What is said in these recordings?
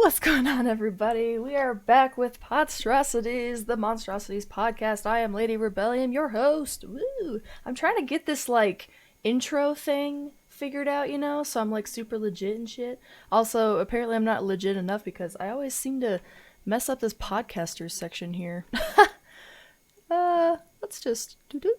What's going on, everybody? We are back with Podstrosities, the Monstrosities podcast. I am Lady Rebellion, your host. Woo! I'm trying to get this, intro thing figured out, so I'm, super legit and shit. Also, apparently I'm not legit enough because I always seem to mess up this podcasters section here. Let's just do.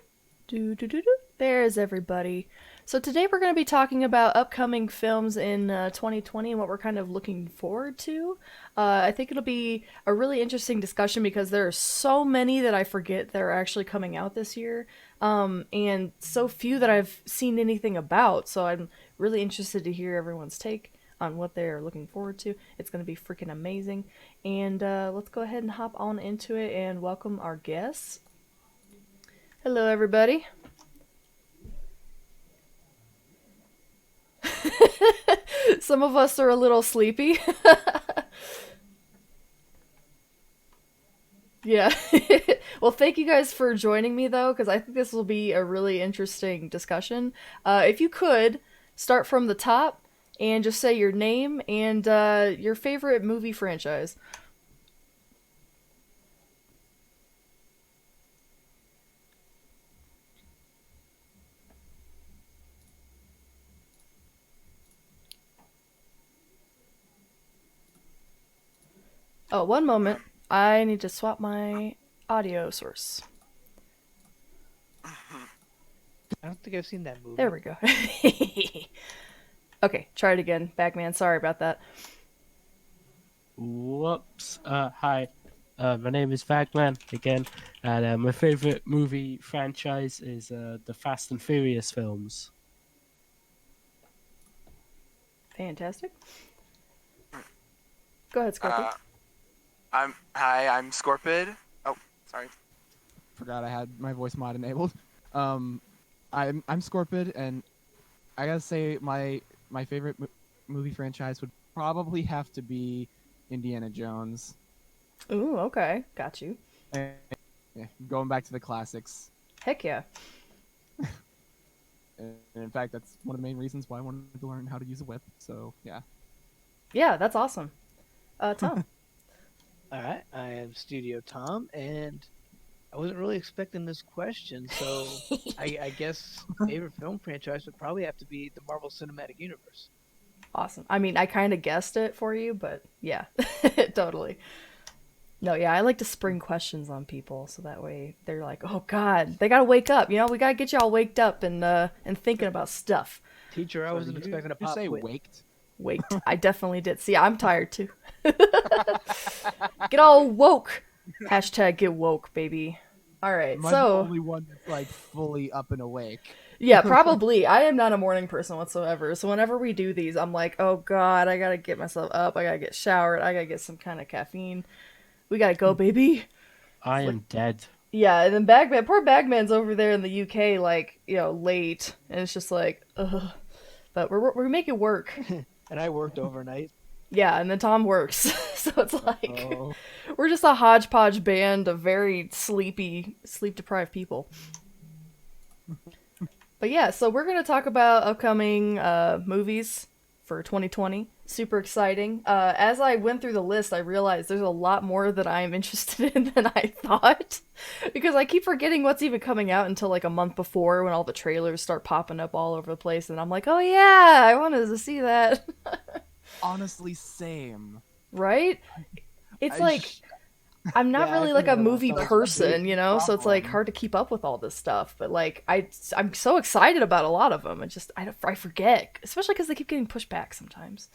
There's everybody. So today we're going to be talking about upcoming films in 2020 and what we're kind of looking forward to. I think it'll be a really interesting discussion because there are so many that I forget that are actually coming out this year, and so few that I've seen anything about. So I'm really interested to hear everyone's take on what they're looking forward to. It's going to be freaking amazing. And let's go ahead and hop on into it and welcome our guests. Hello, everybody. Some of us are a little sleepy. Yeah. Well, thank you guys for joining me, though, because I think this will be a really interesting discussion. If you could, start from the top and just say your name and your favorite movie franchise. Oh, one moment. I need to swap my audio source. I don't think I've seen that movie. There we go. Okay, try it again. Bagman, sorry about that. Whoops. Hi. My name is Fagman again, and my favorite movie franchise is the Fast and Furious films. Fantastic. Go ahead, Scorpio. I'm Scorpid. Oh, sorry. Forgot I had my voice mod enabled. I'm Scorpid, and I gotta say my favorite movie franchise would probably have to be Indiana Jones. Ooh, okay, got you. And, yeah, going back to the classics. Heck yeah. And in fact, that's one of the main reasons why I wanted to learn how to use a whip. So yeah. Yeah, that's awesome. Tom. All right, I am Studio Tom, and I wasn't really expecting this question, so I guess favorite film franchise would probably have to be the Marvel Cinematic Universe. Awesome. I mean, I kind of guessed it for you, but yeah, totally. No, yeah, I like to spring questions on people so that way they're like, "Oh God, they gotta wake up." We gotta get y'all waked up and thinking about stuff. Teacher, I wasn't expecting a You pop say quiz. waked? Waked. I definitely did. See, I'm tired too. Get all woke. Hashtag get woke, baby. All right, Am I so the only one that's like fully up and awake? yeah, probably. I am not a morning person whatsoever. So whenever we do these, I'm like, oh God, I gotta get myself up. I gotta get showered. I gotta get some kind of caffeine. We gotta go, baby. I am dead. Yeah, and then poor Bagman's over there in the UK, late, and it's just like, ugh. But we're making work. And I worked overnight. Yeah, and then Tom works, so it's like Oh. we're just a hodgepodge band of very sleep-deprived people. But yeah, so we're gonna talk about upcoming movies for 2020. Super exciting. As I went through the list, I realized there's a lot more that I'm interested in than I thought, because I keep forgetting what's even coming out until like a month before when all the trailers start popping up all over the place, and I'm like, oh yeah, I wanted to see that. Honestly, same. Right? It's I like sh- I'm not Yeah, I really like a forgot about movie those. person, so it's like problem. hard to keep up with all this stuff. But like I'm so excited about a lot of them. I forget, especially because they keep getting pushed back sometimes.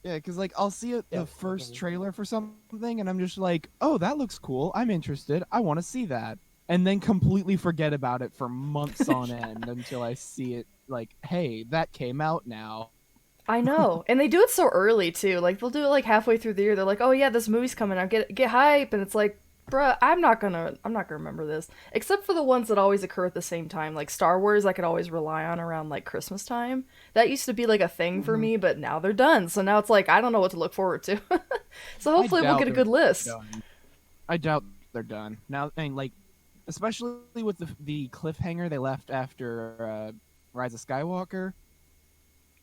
Yeah, because like I'll see Yeah, the first definitely. trailer for something, and I'm just like, oh, that looks cool. I'm interested. I want to see that, and then completely forget about it for months on end until I see it. Like, hey, that came out now. I know, and they do it so early too. Like they'll do it like halfway through the year. They're like, "Oh yeah, this movie's coming out. Get hype!" And it's like, "Bruh, I'm not gonna remember this." Except for the ones that always occur at the same time, like Star Wars. I could always rely on around like Christmas time. That used to be like a thing for Mhm. me, but now they're done. So now it's like I don't know what to look forward to. So hopefully we'll doubt get a they're good list. done. I doubt they're done now. And like, especially with the cliffhanger they left after Rise of Skywalker.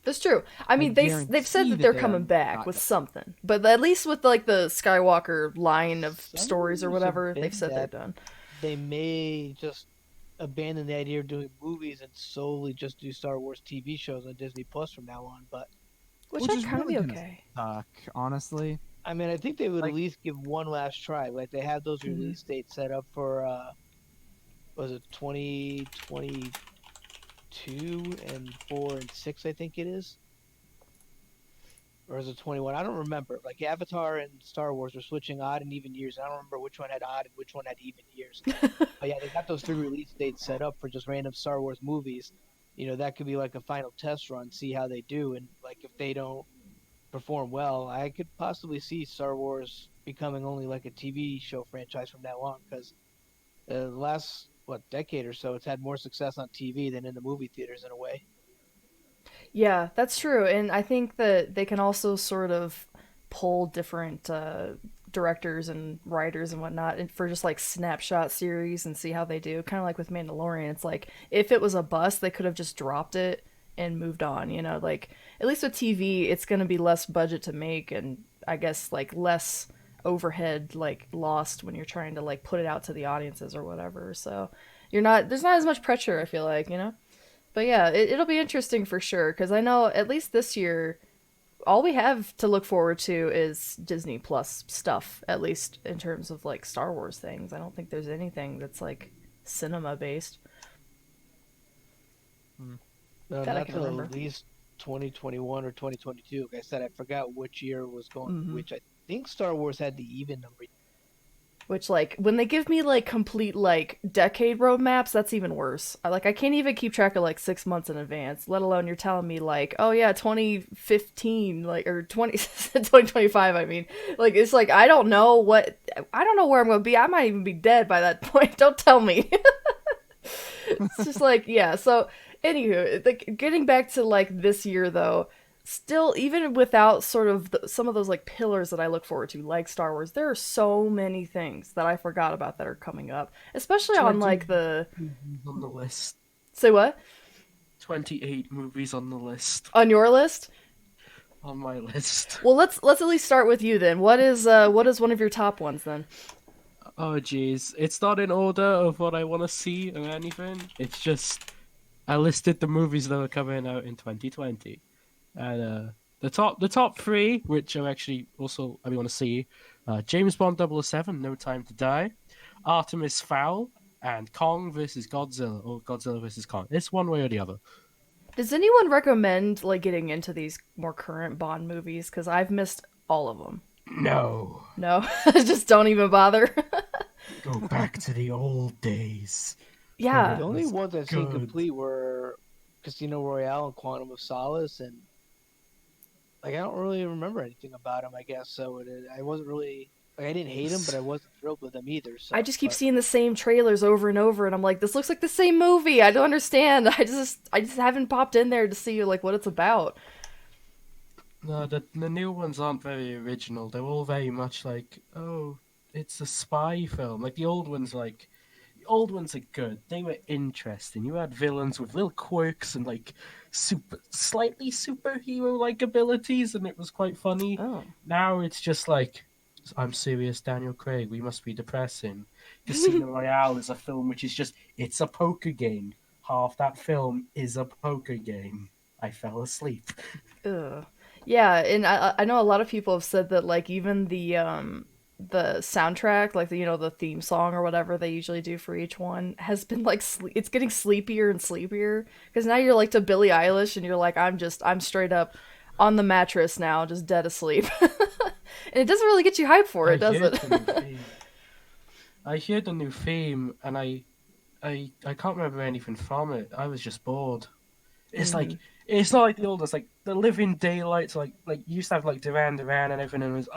That's true. I mean, they've said guarantee that they're they are coming back not with done. something, but at least with like the Skywalker line of Some stories or rumors have whatever, they've been said they're that done. they may just abandon the idea of doing movies and solely just do Star Wars TV shows on Disney Plus from now on. But Which Which I'd is kind of really be gonna okay. suck, honestly. I mean, I think they would at Like- least give one last try. Like they have those Mhm. release dates set up for was it 2022 and 4 and 6, I think it is. Or is it 21? I don't remember. Like Avatar and Star Wars are switching odd and even years. I don't remember which one had odd and which one had even years. But yeah, they got those 3 release dates set up for just random Star Wars movies. You know, that could be like a final test run, see how they do, and like if they don't perform well, I could possibly see Star Wars becoming only like a TV show franchise from now on. Because the last decade or so, it's had more success on TV than in the movie theaters in a way. Yeah, that's true, and I think that they can also sort of pull different directors and writers and whatnot and for just like snapshot series and see how they do. Kind of like with Mandalorian, it's like if it was a bust, they could have just dropped it and moved on. You know, like at least with TV, it's going to be less budget to make, and I guess like less overhead like lost when you're trying to like put it out to the audiences or whatever. So there's not as much pressure. I feel like, you know. But yeah, it'll be interesting for sure because I know at least this year, all we have to look forward to is Disney Plus stuff. At least in terms of like Star Wars things, I don't think there's anything that's like cinema based No, that I not can till remember. at least 2021 or 2022. Like I said, I forgot which year it was going. Mhm. Which I think Star Wars had the even number. Which like when they give me like complete like decade roadmaps, that's even worse. I can't even keep track of like 6 months in advance. Let alone you're telling me like, oh yeah, 2015, like or 2025. I mean, like it's like I don't know where I'm gonna be. I might even be dead by that point. Don't tell me. It's just like yeah. So anywho, like getting back to like this year though. Still, even without sort of some of those like pillars that I look forward to, like Star Wars, there are so many things that I forgot about that are coming up, especially on like the movies on the list. say what 28 movies on the list. on your list. On my list. Well, let's at least start with you then. What is one of your top ones then? Oh jeez, it's not in order of what I want to see or anything. It's just I listed the movies that are coming out in 2020, and the top 3, which are actually also I want to see, James Bond 007, No Time to Die, Artemis Fowl, and Kong versus Godzilla or Godzilla versus Kong. It's one way or the other. Does anyone recommend like getting into these more current Bond movies? Because I've missed all of them. No, No, just don't even bother. go back to the old days. Yeah, The only was ones I've seen good. complete were Casino Royale and Quantum of Solace, and like I don't really remember anything about them. I guess so. I wasn't really like I didn't hate them, but I wasn't thrilled with them either. So, I just keep but seeing the same trailers over and over, and I'm like, this looks like the same movie. I don't understand. I just haven't popped in there to see like what it's about. No, the new ones aren't very original. They're all very much like, oh, it's a spy film. Like the old ones, the old ones are good. They were interesting. You had villains with little quirks and like slightly superhero-like abilities, and it was quite funny. Oh. Now it's just like, I'm serious, Daniel Craig. We must be depressing. Casino Royale is a film which is just, it's a poker game. Half that film is a poker game. I fell asleep. Ugh. Yeah, and I know a lot of people have said that like even the soundtrack, like the theme song or whatever they usually do for each one, has been like it's getting sleepier and sleepier because now you're like to Billie Eilish and you're like I'm straight up on the mattress now, just dead asleep, and it doesn't really get you hyped for it, does heard it? the new theme. I heard the new theme, and I can't remember anything from it. I was just bored. It's like it's not like the old. It's like the Living Daylights. Like you used to have like Duran Duran and everything, and it was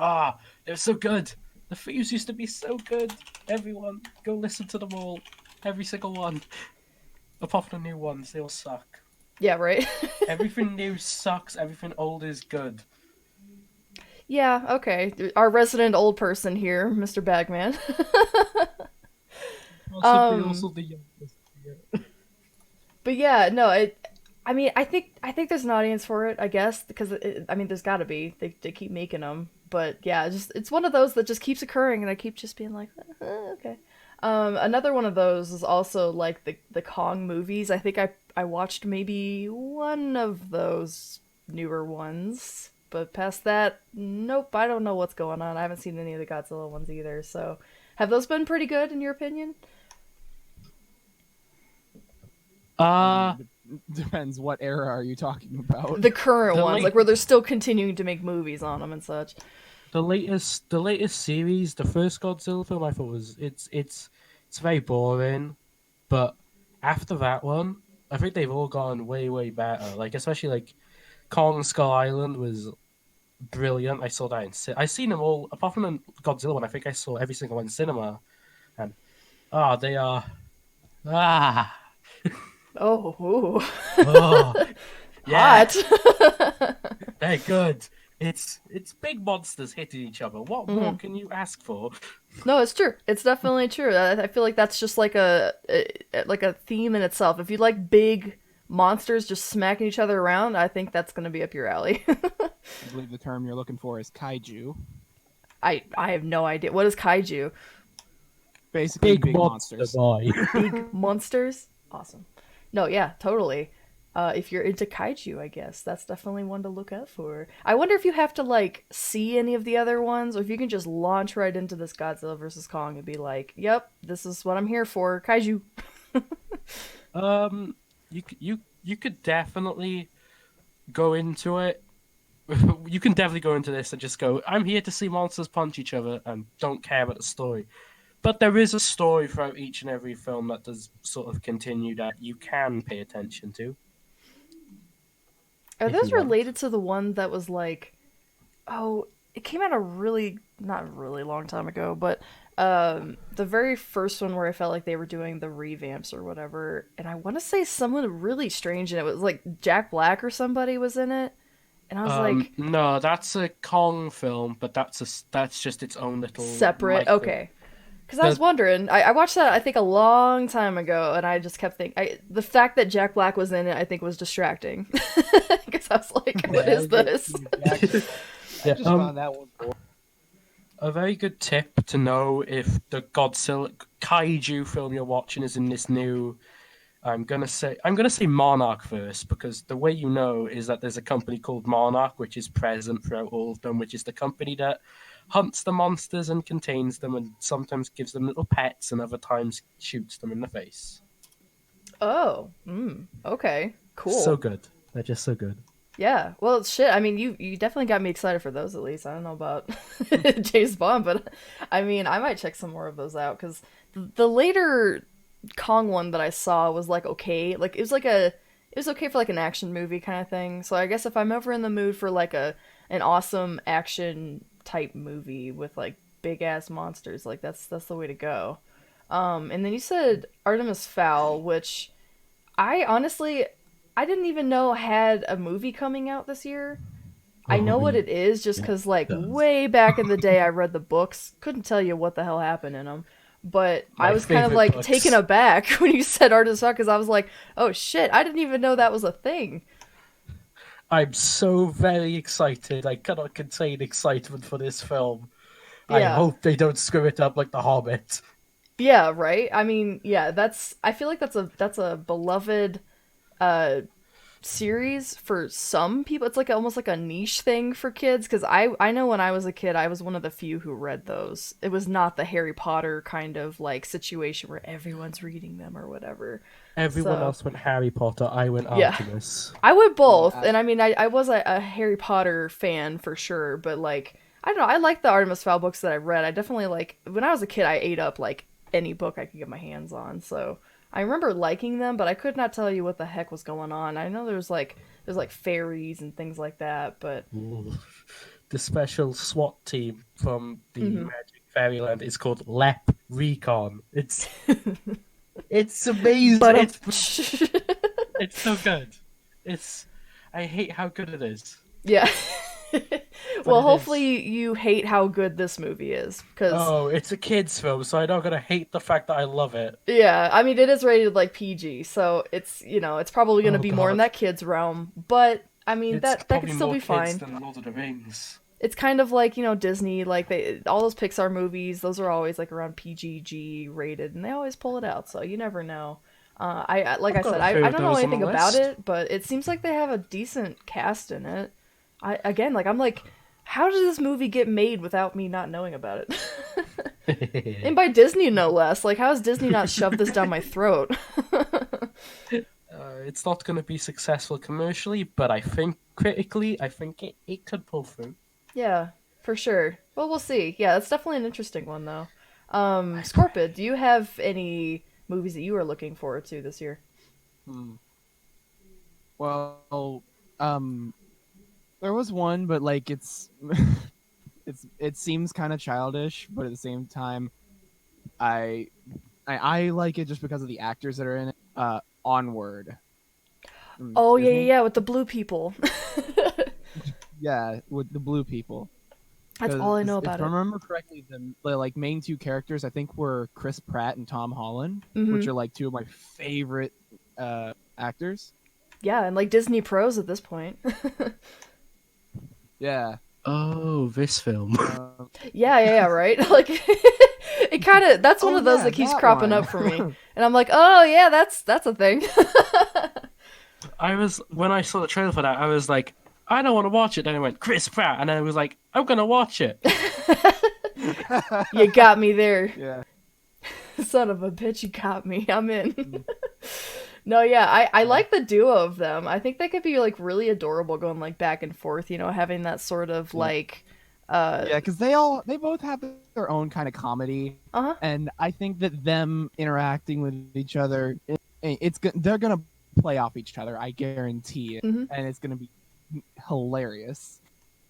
it was so good. The themes used to be so good. Everyone go listen to them all, every single one. Apart from the new ones, they all suck. Yeah, right. Everything new sucks. Everything old is good. Yeah, okay. Our resident old person here, Mr. Bagman. Possibly also the youngest. Yeah. But yeah, no, I mean, I think there's an audience for it, I guess, because I mean, there's got to be. They keep making them, but yeah, it's one of those that just keeps occurring, and I keep just being like, okay. Another one of those is also like the Kong movies. I think I watched maybe one of those newer ones, but past that, nope. I don't know what's going on. I haven't seen any of the Godzilla ones either. So, have those been pretty good in your opinion? Uh Depends what era are you talking about. The current The ones, late- like where they're still continuing to make movies on them and such. the latest series, the first Godzilla film, I thought it's very boring, but after that one, I think they've all gotten way better. Like especially like Kong Skull Island was brilliant. I saw that I seen them all apart from the Godzilla one. I think I saw every single one in cinema, and they are ah Oh, ooh. oh yeah, Hot. they're good. It's big monsters hitting each other. What more can you ask for? No, it's true. It's definitely true. I feel like that's just like a theme in itself. If you like big monsters just smacking each other around, I think that's gonna be up your alley. I believe the term you're looking for is kaiju. I have no idea. What is kaiju? Basically, big monsters. Boy. Big monsters? Awesome. No, yeah, totally. If you're into kaiju, I guess that's definitely one to look out for. I wonder if you have to like see any of the other ones, or if you can just launch right into this Godzilla versus Kong and be like, "Yep, this is what I'm here for, kaiju." You could definitely go into it. You can definitely go into this and just go, I'm here to see monsters punch each other and don't care about the story. But there is a story throughout each and every film that does sort of continue that you can pay attention to. Are If those you want. related to the one that was like, oh, it came out a really not really long time ago, but the very first one where I felt like they were doing the revamps or whatever, and I want to say someone really strange, and it was like Jack Black or somebody was in it, and I was like, No, that's a Kong film, but that's just its own little separate, micro- okay. Because I was wondering, I watched that I think a long time ago, and I just kept thinking, the fact that Jack Black was in it, I think was distracting. Because I was like, what is this? Exactly. Yeah, I just found that one boring. A very good tip to know if the Godzilla kaiju film you're watching is in this new. I'm gonna say Monarch first because the way you know is that there's a company called Monarch which is present throughout all of them, which is the company that hunts the monsters and contains them, and sometimes gives them little pets, and other times shoots them in the face. Oh, okay, cool. So good. They're just so good. Yeah, well, shit. I mean, you definitely got me excited for those. At least I don't know about James Bond, but I mean, I might check some more of those out because the later Kong one that I saw was like okay, like it was okay for like an action movie kind of thing. So I guess if I'm ever in the mood for like an awesome action type movie with like big ass monsters, like that's the way to go. And then you said Artemis Fowl, which I honestly I didn't even know had a movie coming out this year. I know what it is just because, like, does. way back in the day, I read the books. Couldn't tell you what the hell happened in them. But I My was kind of, favorite like, books. taken aback when you said Artemis Fowl because I was like, oh shit, I didn't even know that was a thing. I'm so very excited. I cannot contain excitement for this film. I Yeah. hope they don't screw it up like The Hobbit. Yeah, right? I mean, yeah, I feel like that's a beloved series for some people. It's like almost like a niche thing for kids because I know when I was a kid I was one of the few who read those. It was not the Harry Potter kind of like situation where everyone's reading them or whatever. Everyone So- else went Harry Potter. I went Yeah. Artemis. I would both, Yeah, and I mean I was a Harry Potter fan for sure, but like I don't know, I like the Artemis Fowl books that I read. I definitely like when I was a kid I ate up like any book I could get my hands on. So I remember liking them, but I could not tell you what the heck was going on. I know there's like fairies and things like that, but Ooh. The special SWAT team from the Magic Fairyland is called Lep Recon. It's amazing. but It's so good. I hate how good it is. yeah. Well, it is. hopefully you hate how good this movie is, because Oh, it's a kids' film, so I'm not gonna hate the fact that I love it. yeah, I mean it is rated like PG, so it's it's probably gonna Oh be more in God, that kids realm, but I mean it's that could probably still more be kids fine. than Lord of the Rings. It's kind of like Disney, like all those Pixar movies, those are always like around PGG rated, and they always pull it out, so you never know. Like I've I got said, a few I of don't know those on the anything about list. it, but it seems like they have a decent cast in it. I'm like, how did this movie get made without me not knowing about it? And by Disney, no less. Like, how has Disney not shoved this down my throat? It's not going to be successful commercially, but I think critically, I think it could pull through. Yeah, for sure. Well, we'll see. Yeah, it's definitely an interesting one, though. I Scorpid, do you have any movies that you are looking forward to this year? Hmm. Well, there was one, but like it seems kind of childish, but at the same time, I, I like it just because of the actors that are in it. Onward. From Oh, yeah, yeah, Disney. yeah, with the blue people. Yeah, with the blue people. That's all I know If about I it. remember correctly, the like main two characters I think were Chris Pratt and Tom Holland, which Hmm. are like two of my favorite actors. Yeah, and like Disney pros at this point. Yeah. Oh, this film. Yeah, yeah, yeah, right? Like, it kind of, that's one Oh, of those yeah, that keeps that cropping one. up for me. And I'm like, oh, yeah, that's a thing. When I saw the trailer for that, I was like, I don't want to watch it. Then I went, Chris Pratt. And then I was like, I'm going to watch it. You got me there. Yeah. Son of a bitch, you got me. I'm in. No, yeah, I like the duo of them. I think they could be like really adorable going like back and forth, having that sort of like Yeah, because they both have their own kind of comedy, uh-huh. and I think that them interacting with each other, they're gonna play off each other. I guarantee it, Hmm. and it's gonna be hilarious.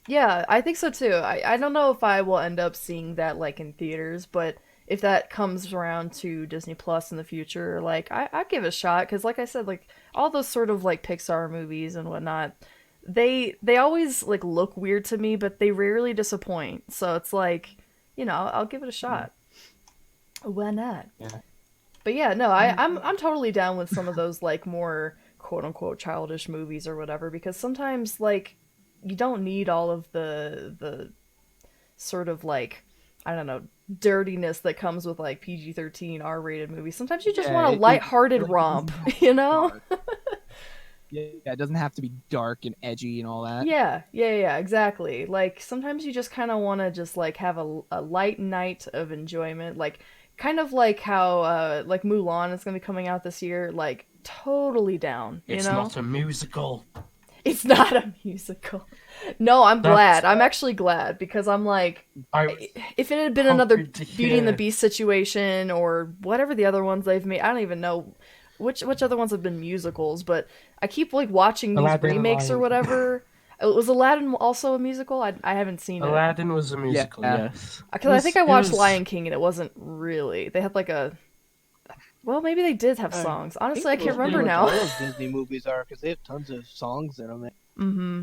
Yeah, I think so too. I don't know if I will end up seeing that like in theaters, but if that comes around to Disney Plus in the future, like I give it a shot because like I said, like all those sort of like Pixar movies and whatnot, they always like look weird to me, but they rarely disappoint. So it's like, I'll give it a shot. Why not? Yeah. But yeah, no, I'm totally down with some of those like more quote unquote childish movies or whatever because sometimes like you don't need all of the sort of like I don't know dirtiness that comes with like PG-13 R-rated movies. Sometimes you just Yeah, want a it lighthearted like, romp, doesn't have to be know? dark. Yeah, it doesn't have to be dark and edgy and all that. Yeah, yeah, yeah, exactly. Like sometimes you just kind of want to just like have a light night of enjoyment, like kind of like how like Mulan is gonna be coming out this year. Like totally down, It's not a musical. It's not a musical. No, I'm That's- glad. I'm actually glad because I'm like, I if it had been another hoping to Beauty and the hear- Beast situation or whatever the other ones they've made, I don't even know which other ones have been musicals, but I keep like watching these Aladdin, remakes or Lion- whatever. Was Aladdin also a musical? I haven't seen it Aladdin was a musical, Yeah. yes. because I think I It watched was- Lion King and it wasn't really. They had like a. Well, maybe they did have songs. Honestly, I can't remember now. All those Disney movies are because they have tons of songs in them. Mm-hmm.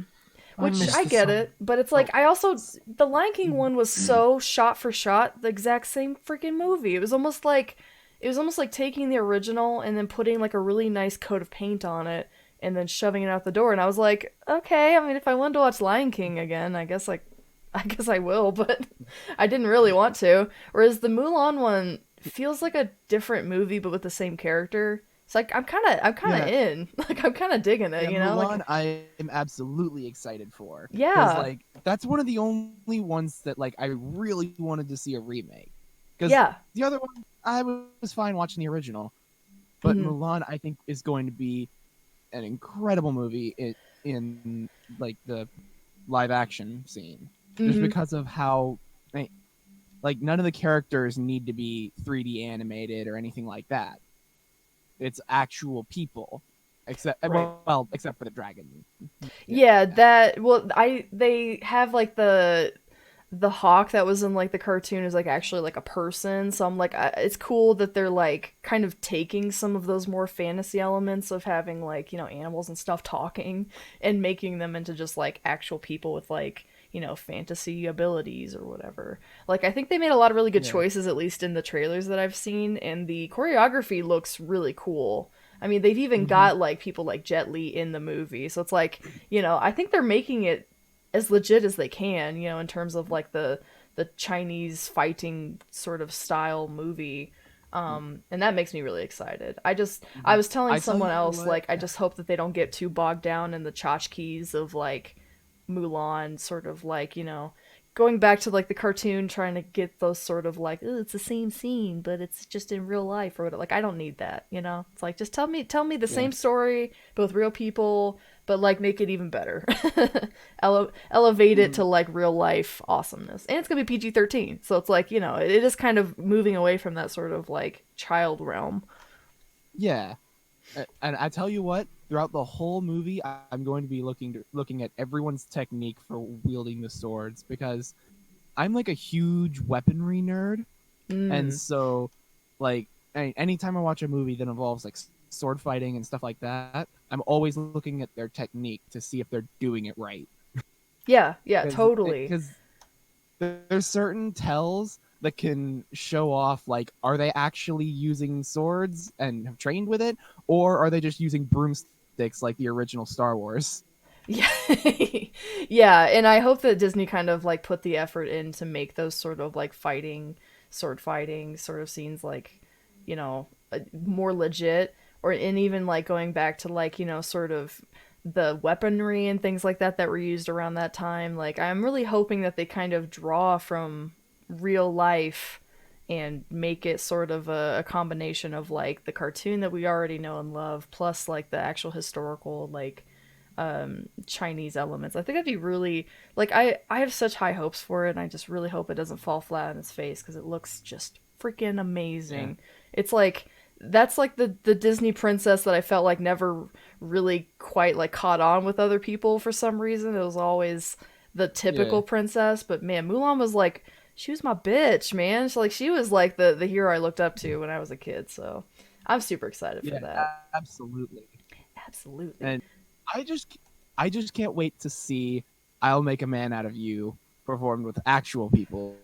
I Which missed I the get song. it, but it's like I also the Lion King one was so shot for shot the exact same freaking movie. It was almost like taking the original and then putting like a really nice coat of paint on it and then shoving it out the door. And I was like, okay, I mean, if I wanted to watch Lion King again, I guess I will, but I didn't really want to. Whereas the Mulan one feels like a different movie but with the same character. It's like I'm kind of Yeah. in. Like I'm kind of digging it, Yeah, Like Mulan, I am absolutely excited for. 'Cause, yeah. like that's one of the only ones that like I really wanted to see a remake. Because Yeah. the other one, I was fine watching the original, but Mhm. Mulan, I think, is going to be an incredible movie in like the live action scene, just Mhm. because of how like none of the characters need to be 3D animated or anything like that. It's actual people, except Right. well, except for the dragon. Yeah, that well, they have like the the hawk that was in like the cartoon is like actually like a person. So I'm like, it's cool that they're like kind of taking some of those more fantasy elements of having like, animals and stuff talking and making them into just like actual people with like, fantasy abilities or whatever. Like, I think they made a lot of really good Yeah. choices, at least in the trailers that I've seen, and the choreography looks really cool. I mean, they've even got like people like Jet Li in the movie. So it's like, I think they're making it as legit as they can, in terms of like the Chinese fighting sort of style movie. And that makes me really excited. I was telling I tell someone you else what. like I just hope that they don't get too bogged down in the tchotchkes of like Mulan, sort of like, going back to like the cartoon, trying to get those sort of like, "Ooh, it's the same scene, but it's just in real life or whatever." Like, I don't need that, It's like, just tell me the Yeah. same story, but with real people, but like make it even better. Elevate it to like real life awesomeness. And it's gonna be PG-13, so it's like, it is kind of moving away from that sort of like child realm. Yeah. And I tell you what, throughout the whole movie, I'm going to be looking at everyone's technique for wielding the swords because I'm like a huge weaponry nerd, and Mm. so like anytime I watch a movie that involves like sword fighting and stuff like that, I'm always looking at their technique to see if they're doing it right. Yeah, yeah, Because totally. because there's certain tells that can show off like are they actually using swords and have trained with it, or are they just using broomsticks like the original Star Wars? Yeah. Yeah, and I hope that Disney kind of like put the effort in to make those sort of like sword fighting sort of scenes like, more legit, or and even like going back to like, sort of the weaponry and things like that that were used around that time. Like, I'm really hoping that they kind of draw from real life and make it sort of a combination of like the cartoon that we already know and love, plus like the actual historical like Chinese elements. I think that'd be really like I have such high hopes for it, and I just really hope it doesn't fall flat on its face because it looks just freaking Yeah. amazing. It's like that's like the Disney princess that I felt like never really quite like caught on with other people for some reason. It was always the Yeah. typical princess, but man, Mulan was like she was my bitch, man. She was like the hero I looked up to when I was a kid. So I'm super excited for Yeah, that. absolutely. Absolutely. And I just I just can't wait to see I'll Make a Man Out of You performed with actual people.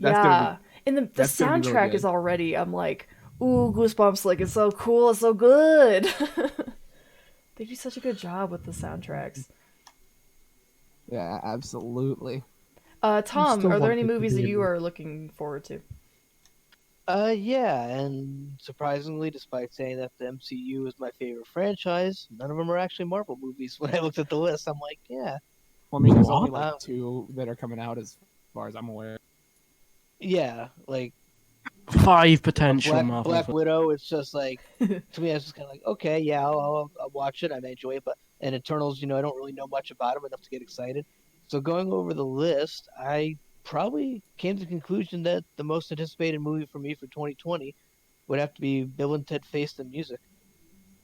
That's gonna be Yeah. And the that's gonna be really soundtrack is good. already, I'm like, ooh, goosebumps, like it's so cool, it's so good. They do such a good job with the soundtracks. Yeah, absolutely. You Tom, still are there want any it to movies that be you in are looking forward to? Yeah, and surprisingly, despite saying that the MCU is my favorite franchise, none of them are actually Marvel movies. When I looked at the list, I'm like, yeah, Well, I mean, there's only what? like uh, two that are coming out as far as I'm aware. yeah, like 5 potential Marvel Black films. Widow. It's just like to me, I was just kind of like, okay, yeah, I'll watch it. I may enjoy it, but and Eternals, I don't really know much about them enough to get excited. So going over the list, I probably came to the conclusion that the most anticipated movie for me for 2020 would have to be Bill and Ted Face the Music.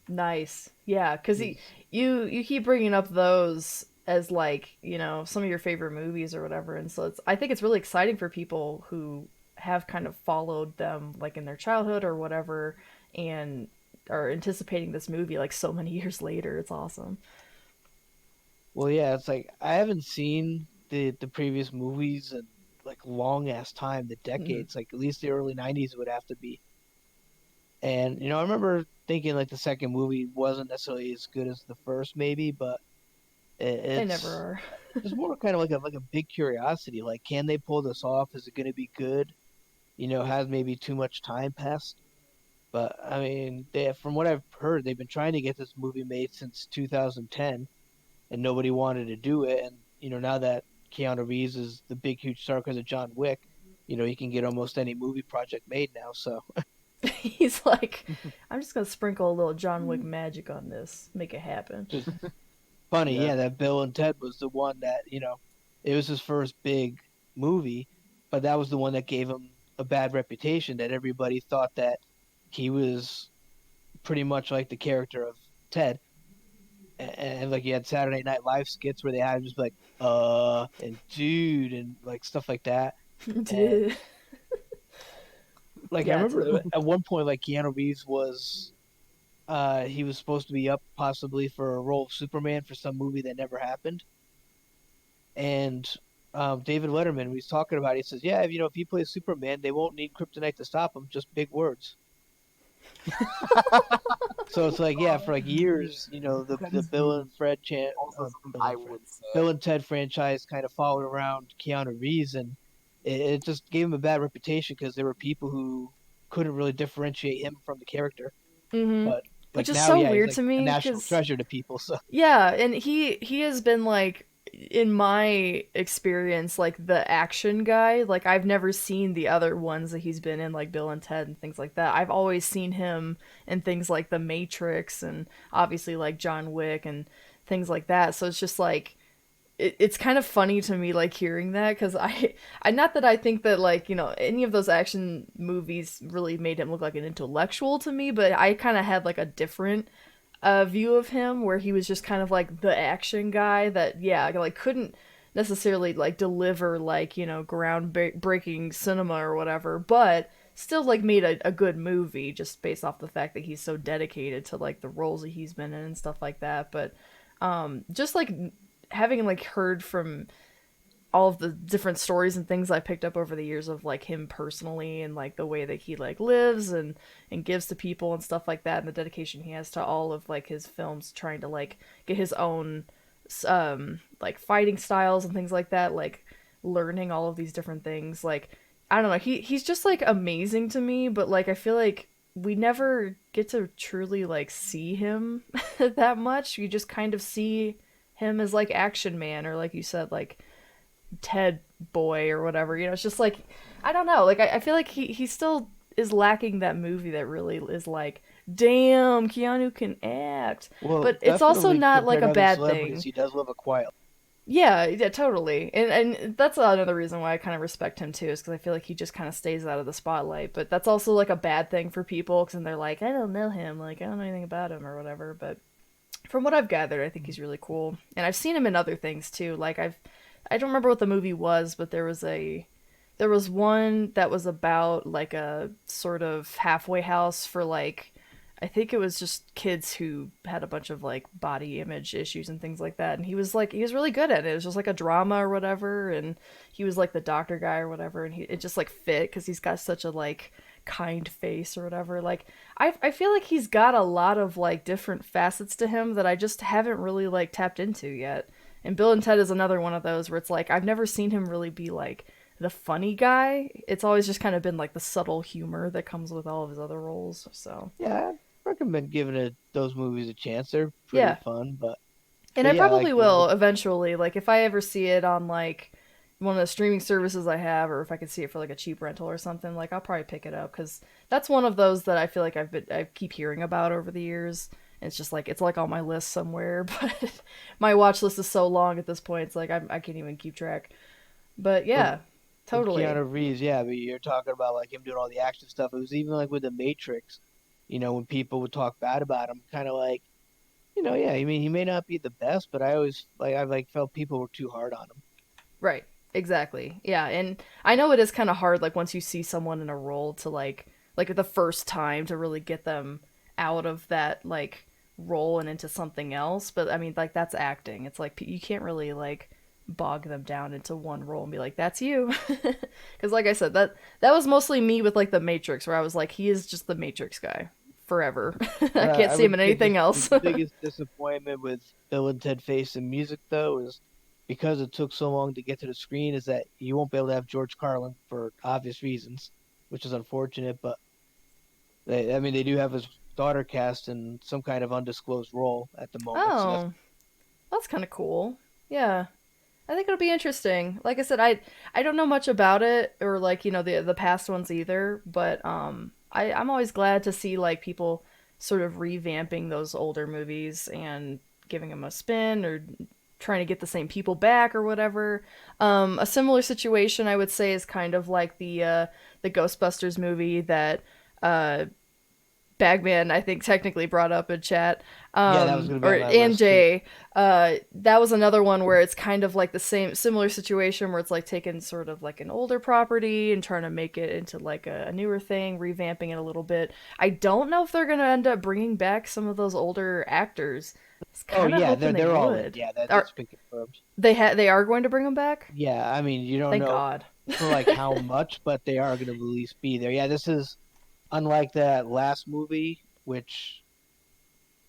Nice. Yeah, because 'Cause you keep bringing up those as like, some of your favorite movies or whatever. And so I think it's really exciting for people who have kind of followed them like in their childhood or whatever and are anticipating this movie like so many years later. It's awesome. Well, yeah, it's like I haven't seen the previous movies in like long ass time, the Hmm. decades, like at least the early '90s would have to be. And I remember thinking like the second movie wasn't necessarily as good as the first, maybe, but They never it's are. just more kind of like a big curiosity. Like, can they pull this off? Is it going to be good? Has maybe too much time passed? But I mean, from what I've heard, they've been trying to get this movie made since 2010, and nobody wanted to do it. And now that Keanu Reeves is the big huge star because of John Wick, he can get almost any movie project made now. So He's like, I'm just gonna sprinkle a little John Wick magic on this, make it happen. just funny, Yeah. yeah, that Bill and Ted was the one that it was his first big movie, but that was the one that gave him a bad reputation. That everybody thought that he was pretty much like the character of Ted. and like you had Saturday Night Live skits where they had him just like and dude and like stuff like that. And Dude. like I Yeah, remember totally. at one point like Keanu Reeves was he was supposed to be up possibly for a role of Superman for some movie that never happened. And David Letterman, he was talking about it, he says, yeah, if he plays Superman, they won't need kryptonite to stop him, just big words. So it's like, yeah, for like years, That the is the also something I would Bill say. and Ted franchise kind of followed around Keanu Reeves, and it just gave him a bad reputation because there were people who couldn't really differentiate him from the character. Mm-hmm. But Which like is now, so yeah, he's weird like to a me, national because treasure to people. So yeah, and he has been like, in my experience, like the action guy. Like I've never seen the other ones that he's been in, like Bill and Ted and things like that. I've always seen him in things like The Matrix and obviously like John Wick and things like that. So it's just like it's kind of funny to me like hearing that, because I not that I think that like any of those action movies really made him look like an intellectual to me, but I kind of had like a different view of him where he was just kind of like the action guy that, yeah, like couldn't necessarily like deliver like ground breaking cinema or whatever, but still like made a good movie just based off the fact that he's so dedicated to like the roles that he's been in and stuff like that. But just like having like heard from all of the different stories and things I picked up over the years of like him personally and like the way that he like lives and gives to people and stuff like that, and the dedication he has to all of like his films, trying to like get his own like fighting styles and things like that, like learning all of these different things. Like I don't know, he's just like amazing to me, but like I feel like we never get to truly like see him that much. You just kind of see him as like Action Man, or like you said, like Ted boy or whatever. It's just like, I don't know. Like I feel like he still is lacking that movie that really is like, damn, Keanu can act. well, But it's also definitely not like compared a to other bad celebrities, thing. he does live a quiet. Yeah, yeah, totally. And that's another reason why I kind of respect him too, is because I feel like he just kind of stays out of the spotlight. But that's also like a bad thing for people, because then they're like, I don't know him, like I don't know anything about him or whatever. But from what I've gathered, I think he's really cool, and I've seen him in other things too. Like I don't remember what the movie was, but there was one that was about like a sort of halfway house for like, I think it was just kids who had a bunch of like body image issues and things like that. And he was really good at it. It was just like a drama or whatever, and he was like the doctor guy or whatever, and it just like fit because he's got such a like kind face or whatever. Like I feel like he's got a lot of like different facets to him that I just haven't really like tapped into yet. And Bill and Ted is another one of those where it's like I've never seen him really be like the funny guy. It's always just kind of been like the subtle humor that comes with all of his other roles. So Yeah, I recommend giving those movies a chance. They're pretty yeah, fun, but and but I yeah, probably will eventually. Like if I ever see it on like one of the streaming services I have, or if I could see it for like a cheap rental or something, like I'll probably pick it up, because that's one of those that I feel like I keep hearing about over the years. And it's just like it's like on my list somewhere, but my watch list is so long at this point. It's like I can't even keep track. But with yeah, totally. Keanu Reeves, yeah, but you're talking about like him doing all the action stuff. It was even like with the Matrix, when people would talk bad about him, kind of like, yeah, I mean, he may not be the best, but I've like felt people were too hard on him. Right. Exactly. Yeah, and I know it is kind of hard like once you see someone in a role to like the first time to really get them out of that like role and into something else, but I mean like that's acting. It's like you can't really like bog them down into one role and be like that's you. Cuz like I said, that was mostly me with like the Matrix, where I was like he is just the Matrix guy forever. I can't I see him would in say anything else. the biggest disappointment with Bill and Ted Face and music, though, is because it took so long to get to the screen, is that you won't be able to have George Carlin for obvious reasons, which is unfortunate. But I mean, they do have his daughter cast in some kind of undisclosed role at the moment. So that's Oh, that's kind of cool. Yeah. I think it'll be interesting. Like I said, I don't know much about it, or like the past ones either. But I'm always glad to see like people sort of revamping those older movies and giving them a spin, or trying to get the same people back or whatever. A similar situation I would say is kind of like the Ghostbusters movie that uh Bagman, I think, technically brought up in chat. Yeah, that was gonna be Or on my and list, too. Jay. That was another one where it's kind of like the similar situation where it's like taking sort of like an older property and trying to make it into like a newer thing, revamping it a little bit. I don't know if they're gonna end up bringing back some of those older actors. I was Oh kind of yeah, hoping they they're all in. would. Yeah, Are that's been confirmed. they are going to bring them back? Yeah, I mean you don't Thank know God. for like how much, but they are going to at least be there. Yeah, this is unlike that last movie, which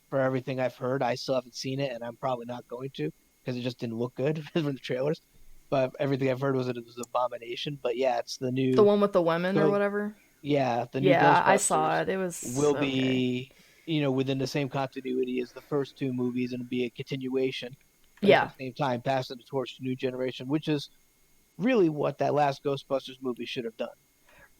for everything I've heard, I still haven't seen it, and I'm probably not going to because it just didn't look good from the trailers. But everything I've heard was that it was an abomination. But yeah, it's the The new. one with the women or Go, whatever. yeah, the new Yeah, I saw Ghostbusters it. It was will okay. be, within the same continuity as the first two movies, and be a continuation. But at the Yeah, same time, passing the torch to new generation, which is really what that last Ghostbusters movie should have done.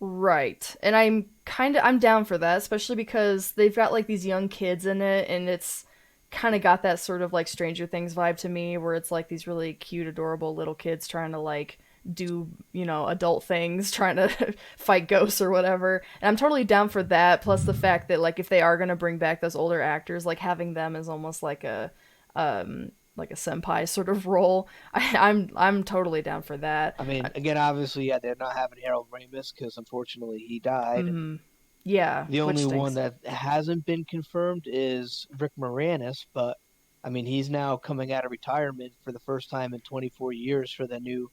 right. And I'm down for that, especially because they've got like these young kids in it and it's kind of got that sort of like Stranger Things vibe to me where it's like these really cute adorable little kids trying to like do, adult things, trying to fight ghosts or whatever. And I'm totally down for that plus the fact that like if they are going to bring back those older actors, like having them as almost like a senpai sort of role. I'm totally down for that. I mean, again, obviously, yeah, they're not having Harold Ramis because unfortunately he died. Mm, yeah, The which only one stinks. that hasn't been confirmed is Rick Moranis, but I mean, he's now coming out of retirement for the first time in 24 years for the new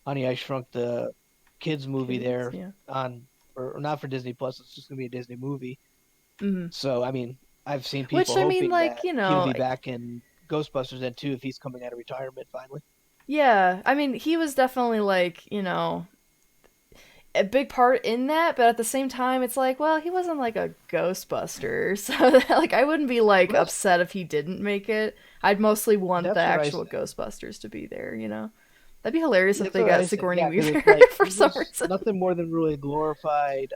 Honey I Shrunk the Kids movie Kids, there yeah. on, or not for Disney Plus. It's just gonna be a Disney movie. Hmm. So I mean, I've seen Which people I mean, hoping like that he'll be back in Ghostbusters then too if he's coming out of retirement finally. yeah. I mean, he was definitely like a big part in that, but at the same time, it's like, well, he wasn't like a Ghostbuster, so like I wouldn't be like Well, upset if he didn't make it. I'd mostly want the that's what I actual said. Ghostbusters to be there. That'd be hilarious if That's they what got I said. Sigourney Yeah, because Weaver it's like for he some was reason. nothing more than really glorified,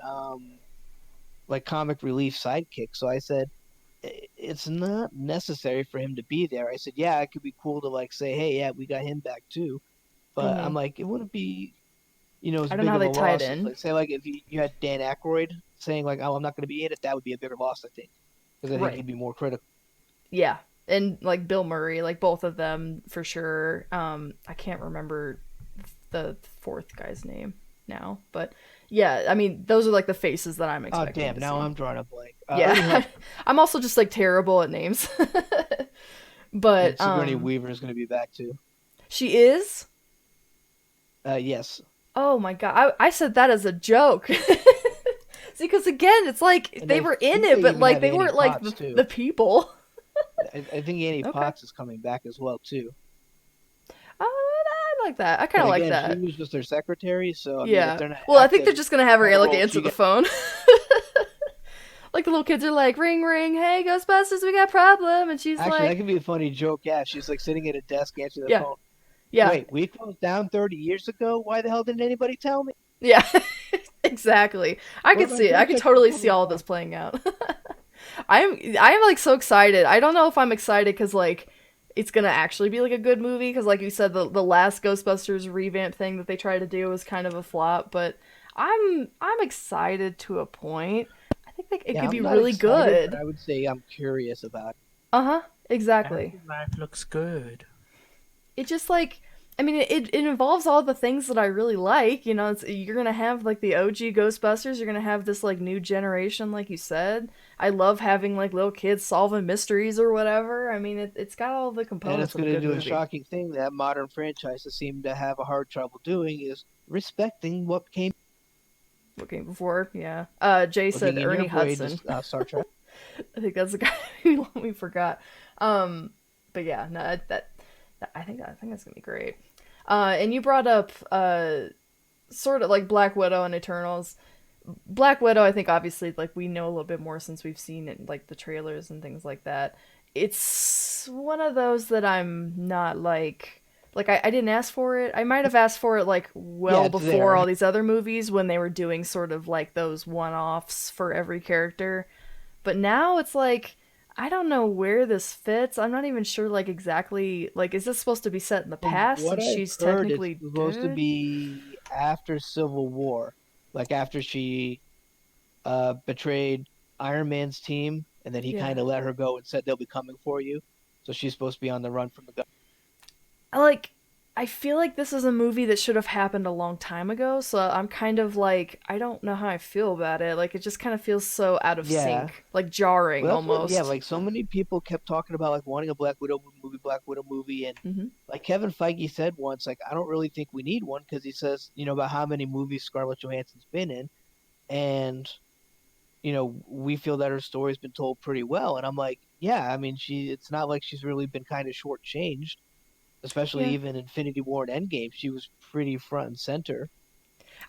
like comic relief sidekick. So I said it's not necessary for him to be there. I said, yeah, it could be cool to like say, hey, yeah, we got him back too. But Hmm. I'm like, it wouldn't be, as I don't know big how of they a tie it loss as in. like say like if you had Dan Aykroyd saying like, oh, I'm not going to be in it, that would be a bigger loss, I think, because I think Right. he'd be more critical. Yeah. And like Bill Murray, like both of them for sure. I can't remember the fourth guy's name now, but yeah, I mean those are like the faces that I'm Oh expecting damn, to now see. I'm drawing a blank. Ernie Yeah. Hudson I'm also just like terrible at names. and But Sigourney Weaver is going to be back too. she is? Yes. Oh my god. I said that as a joke. See, because again, it's like And they I were in think it, they but even like have they Annie weren't like Potts the too. people. I think Annie Okay. Potts is coming back as well too. Oh, I like that. I kind But of like again, she that. was just their secretary, so I mean, if Yeah. they're not Well, I think they're acting just gonna have her that like role, answer she the got. phone. Like the little kids are like, ring, ring, hey, Ghostbusters, we got a problem. And she's Actually, that like, could be a funny joke. Yeah, she's like sitting at a desk answering the yeah, phone. yeah, Wait, we closed down 30 years ago. Why the hell didn't anybody tell me? yeah. Exactly. I Where could my see it. I could paycheck totally see coming all of from? this playing out. I'm like so excited. I don't know if I'm excited because like it's gonna actually be like a good movie because like you said the last Ghostbusters revamp thing that they tried to do was kind of a flop, but I'm excited to a point. I think like it Yeah, could I'm be not really excited, but good. I would say I'm curious about it. Uh-huh. Exactly. Every life looks good. It just like I mean it involves all the things that I really like. You're gonna have like the OG Ghostbusters. You're gonna have this like new generation, like you said. I love having like little kids solving mysteries or whatever. I mean, it's got all the And it's components of a going to good do a movie. shocking thing that modern franchises seem to have a hard trouble doing is respecting what came Looking before, yeah. Jay said looking in your Ernie brain, Hudson. Star Trek. I think that's the guy we forgot. But yeah, no, I think that's gonna be great. And you brought up sort of like Black Widow and Eternals. Black Widow, I think obviously like we know a little bit more since we've seen it, like the trailers and things like that. It's one of those that I'm not like I didn't ask for it. I might have asked for it like Yeah, well it's before there. all these other movies when they were doing sort of like those one-offs for every character. But now it's like I don't know where this fits. I'm not even sure like exactly like is this supposed to be set in the From past what since I've she's heard, it's technically supposed to good? be after Civil War, like after she betrayed Iron Man's team, and then he Yeah. kind of let her go and said they'll be coming for you. So she's supposed to be on the run from the government. Like, I feel like this is a movie that should have happened a long time ago, so I'm kind of like, I don't know how I feel about it. Like, it just kind of feels so out of Yeah. sync, like jarring Well, that's what, yeah, almost. like so many people kept talking about like wanting a Black Widow movie, and Hmm. like Kevin Feige said once, like I don't really think we need one because he says, about how many movies Scarlett Johansson's been in, and we feel that her story's been told pretty well, and I'm like, yeah, I mean, it's not like she's really been kind of shortchanged, especially Yeah. even Infinity War and Endgame, she was pretty front and center.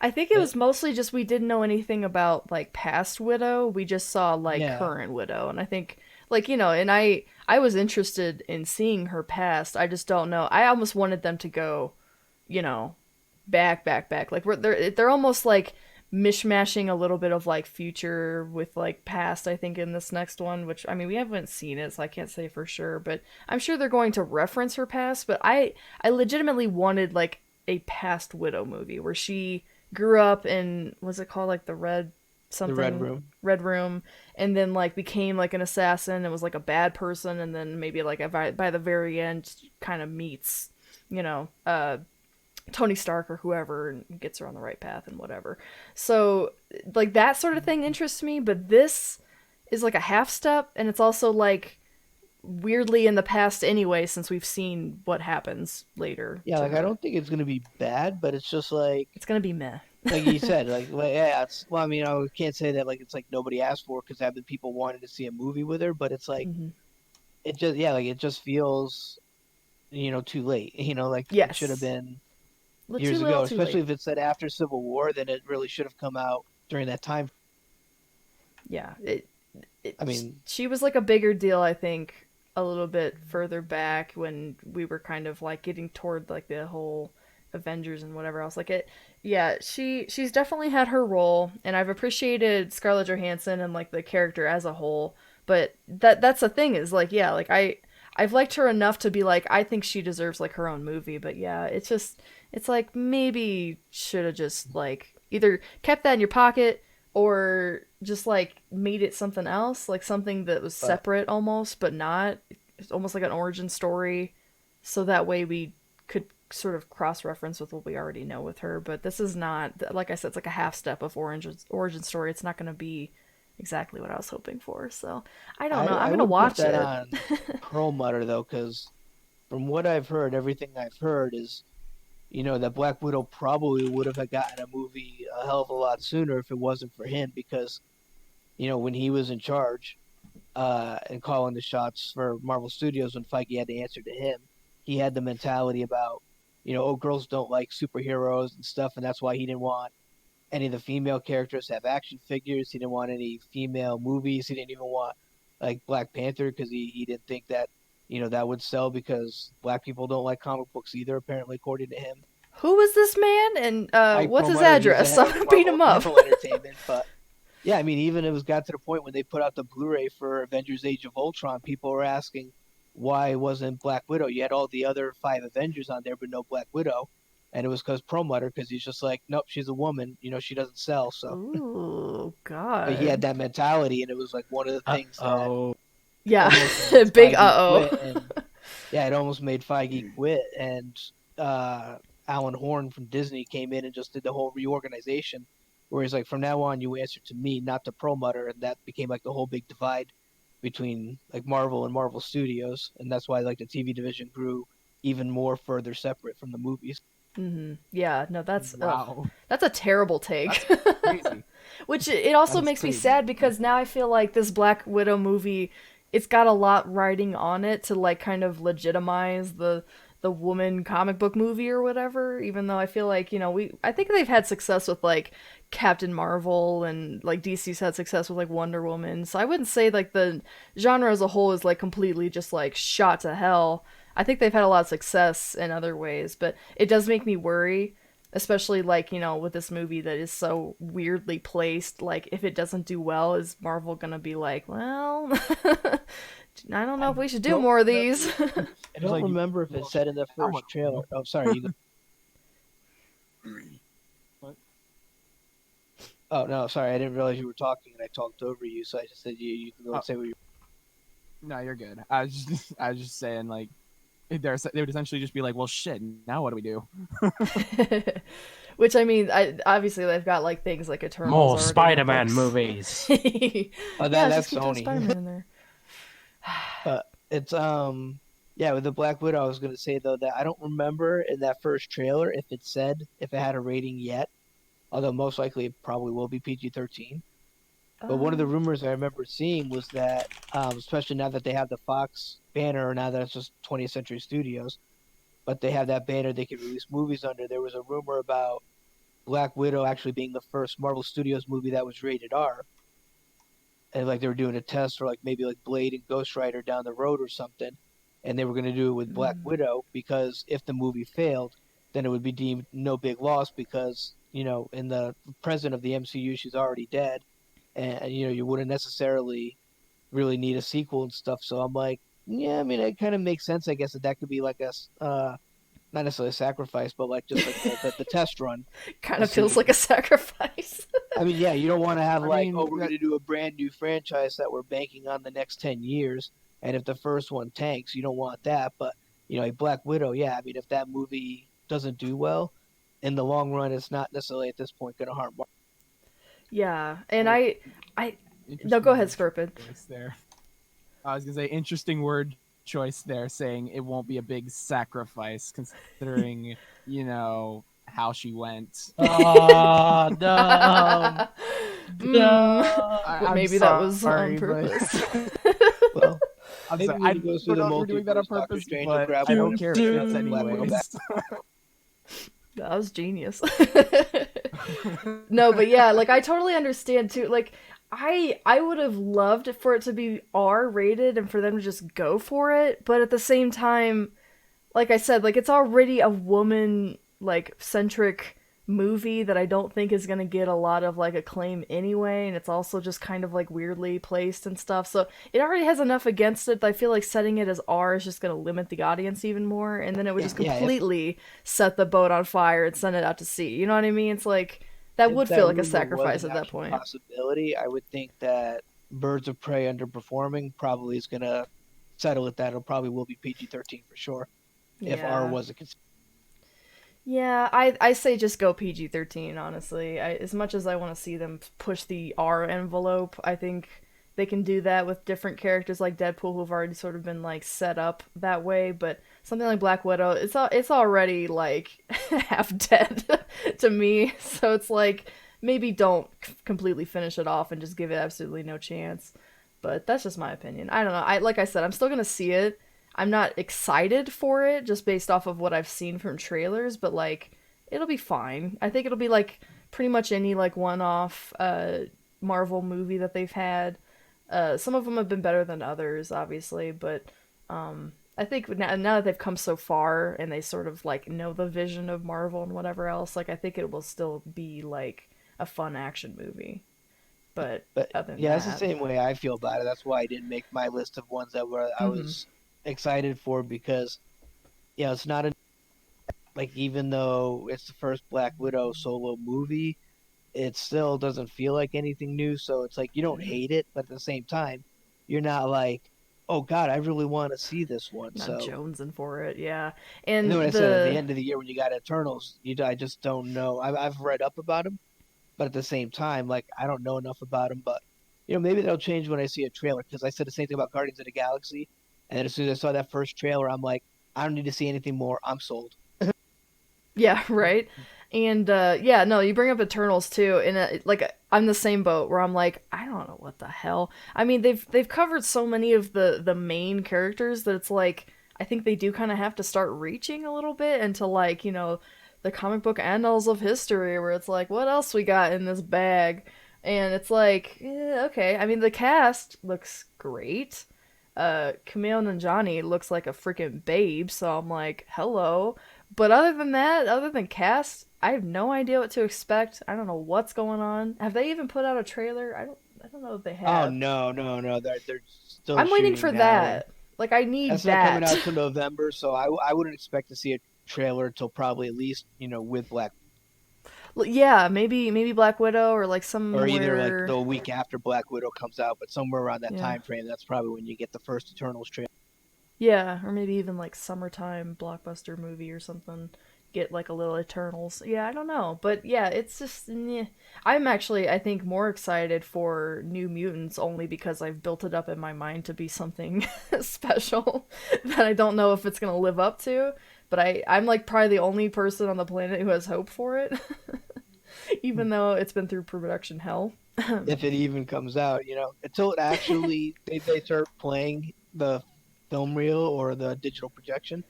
I think it And, was mostly just we didn't know anything about like past Widow. We just saw like yeah, current Widow, and I think like and I was interested in seeing her past. I just don't know. I almost wanted them to go, you know, back. Like they're almost like mishmashing a little bit of like future with like past. I think in this next one, which I mean we haven't seen it, so I can't say for sure, but I'm sure they're going to reference her past. But I legitimately wanted like a past Widow movie where she grew up in was it called like the red the Red something Room. red room and then like became like an assassin and was like a bad person and then maybe like by the very end kind of meets you know Tony Stark or whoever and gets her on the right path and whatever. So like that sort of thing interests me, but this is like a half step and it's also like weirdly in the past anyway since we've seen what happens later Yeah, to like I her. don't think it's gonna be bad, but it's just like It's going to be meh. you said, like, well, yeah, well, I mean, I can't say that like it's like nobody asked for because there have been people wanting to see a movie with her, but it's like Hmm. it just, yeah, like it just feels, too late. Like it should have Yes. been Too years little, ago. too Especially late. if it said after Civil War, then it really should have come out during that time. Yeah. I mean, She was like a bigger deal, I think, a little bit further back when we were kind of like getting toward like the whole Avengers and whatever else. Like it, yeah, she's definitely had her role, and I've appreciated Scarlett Johansson and like the character as a whole. But that's the thing is like yeah, like I've liked her enough to be like I think she deserves like her own movie. But yeah, it's like maybe should have just like either kept that in your pocket or just like made it something else, like something that was but separate almost, but not. It's almost like an origin story, so that way we could sort of cross reference with what we already know with her. But this is not, like I said, it's like a half step of origin story. It's not going to be exactly what I was hoping for. So I don't know. I'm I gonna would put watch that it. on Perlmutter though, because from what I've heard, everything I've heard is, that Black Widow probably would have gotten a movie a hell of a lot sooner if it wasn't for him, because when he was in charge, and calling the shots for Marvel Studios when Feige had to answer to him, he had the mentality about, oh, girls don't like superheroes and stuff, and that's why he didn't want any of the female characters to have action figures. He didn't want any female movies. He didn't even want like Black Panther because he didn't think that that would sell because black people don't like comic books either, apparently, according to him. Who is this man? And Ike what's his Perlmutter, he's the address? head I'm of gonna beat him up. Marvel Entertainment, but yeah, I mean, even it was got to the point when they put out the Blu-ray for Avengers: Age of Ultron, people were asking why wasn't Black Widow? You had all the other 5 Avengers on there, but no Black Widow, and it was because Perlmutter, because he's just like, nope, she's a woman, she doesn't sell. So, Ooh, but he had God. that mentality, and it was like one of the things that Oh, Yeah, almost made big Feige uh quit, oh. and yeah, it almost made Feige quit, and uh, Alan Horn from Disney came in and just did the whole reorganization, where he's like, from now on, you answer to me, not to Perlmutter, and that became like the whole big divide between like Marvel and Marvel Studios, and that's why like the TV division grew even more further separate from the movies. Yeah, no, Wow, that's a terrible that's take. crazy. Which it also That is makes me crazy. sad because now I feel like this Black Widow movie, it's got a lot riding on it to like kind of legitimize the woman comic book movie or whatever. Even though I feel like I think they've had success with like Captain Marvel and like DC's had success with like Wonder Woman. So I wouldn't say like the genre as a whole is like completely just like shot to hell. I think they've had a lot of success in other ways, but it does make me worry, especially like with this movie that is so weirdly placed. Like if it doesn't do well, is Marvel gonna be like, well, I don't know I if we should do don't more of these. remember. I don't Like, remember if it said in the how much? first trailer. Oh, sorry. Oh no, sorry, I didn't realize you were talking and I talked over you, so I just said you can go Oh, and say what you. no, you're good. I was just saying like they would essentially just be like, well, shit. Now what do we do? Which I mean, obviously they've got like things like Eternals More already in the Spider-Man books. movies. Oh, Yeah, that's just keep doing Sony. Spider-Man in there. But it's yeah, with the Black Widow, I was gonna say though that I don't remember in that first trailer if it said if it had a rating yet. Although most likely it probably will be PG-13. But one of the Um, rumors I remember seeing was that, especially now that they have the Fox banner, now that it's just 20th Century Studios, but they have that banner they can release movies under. There was a rumor about Black Widow actually being the first Marvel Studios movie that was rated R, and like they were doing a test for like maybe like Blade and Ghost Rider down the road or something, and they were going to do it with Black mm, Widow because if the movie failed, then it would be deemed no big loss because in the president of the MCU she's already dead, and you wouldn't necessarily really need a sequel and stuff. So I'm like, yeah, I mean it kind of makes sense, I guess, that could be like not necessarily a sacrifice, but like just like the test run kind to of feels see. like a sacrifice. I mean, yeah, you don't want to have I like, mean, oh, we're going to do a brand new franchise that we're banking on the next 10 years. And if the first one tanks, you don't want that. But, like Black Widow, yeah, I mean, if that movie doesn't do well, in the long run, it's not necessarily at this point going to harm Marvel. Yeah, and I- I no, interesting go ahead, word Scorpion. choice there. I was gonna say interesting word choice there, saying it won't be a big sacrifice considering how she went. Oh no, no. But I'm maybe that was on sorry, but purpose. Well, I'm maybe sorry. when he goes through We're the not we're doing that on multiverse, Doctor purpose, Strange will but grab I hold don't of care her if and it fits Black Widow anyways. back. That was genius. No, but yeah, like I totally understand too. Like I would have loved for it to be R rated and for them to just go for it, but at the same time, like I said, like it's already a woman like centric movie that I don't think is going to get a lot of like acclaim anyway, and it's also just kind of like weirdly placed and stuff. So it already has enough against it that I feel like setting it as R is just going to limit the audience even more, and then it would Yeah, just yeah. completely set the boat on fire and send it out to sea. You know what I mean? It's like that If would feel that like a rumor was sacrifice an at that actual point. possibility, I would think that Birds of Prey underperforming probably is going to settle it that it'll probably will be PG-13 for sure. If R Yeah. was a Yeah, I say just go PG-13, honestly. As much as I want to see them push the R envelope, I think they can do that with different characters like Deadpool who've already sort of been like set up that way, but something like Black Widow, it's already like half dead to me. So it's like maybe don't completely finish it off and just give it absolutely no chance. But that's just my opinion. I don't know. Like I said, I'm still going to see it. I'm not excited for it just based off of what I've seen from trailers, but like it'll be fine. I think it'll be like pretty much any like one-off Marvel movie that they've had. Some of them have been better than others, obviously, but I think now that they've come so far and they sort of like know the vision of Marvel and whatever else, like I think it will still be like a fun action movie. But But other than yeah, that's the that, same way I feel about it. That's why I didn't make my list of ones that were I hmm was excited for because it's not a like even though it's the first Black Widow solo movie, it still doesn't feel like anything new. So it's like you don't hate it, but at the same time, you're not like, oh God, I really want to see this one. not So jonesing for it, yeah. and then And when I said at the the end of the year when you got Eternals, I just don't know. I've read up about them, but at the same time, like I don't know enough about them. But maybe that'll change when I see a trailer because I said the same thing about Guardians of the Galaxy, and then as soon as I saw that first trailer, I'm like, I don't need to see anything more. I'm sold. Yeah, right. And yeah, no, you bring up Eternals too, and like I'm the same boat where I'm like, I don't know what the hell. I mean, they've covered so many of the main characters that it's like I think they do kind of have to start reaching a little bit into like the comic book annals of history, where it's like, what else we got in this bag? And it's like, okay. I mean, the cast looks great. Camille Nanjiani looks like a freaking babe, so I'm like, hello. But other than that, other than cast, I have no idea what to expect. I don't know what's going on. Have they even put out a trailer? I don't know if they Oh have. no, they're still I'm waiting shooting for now, and that. Like I need that's not coming out that. till November. So I wouldn't expect to see a trailer till probably at least with Black. Yeah, maybe Black Widow or like Or either like somewhere. the week after Black Widow comes out, but somewhere around that Yeah. time frame, that's probably when you get the first Eternals trailer. Yeah, or maybe even like summertime blockbuster movie or something. Get like a little Eternals. Yeah, I don't know, but yeah, it's just. I'm actually, I think, more excited for New Mutants only because I've built it up in my mind to be something special that I don't know if it's gonna live up to. But I'm like probably the only person on the planet who has hope for it, even though it's been through production hell. If it even comes out, until it actually they start playing the film reel or the digital projection,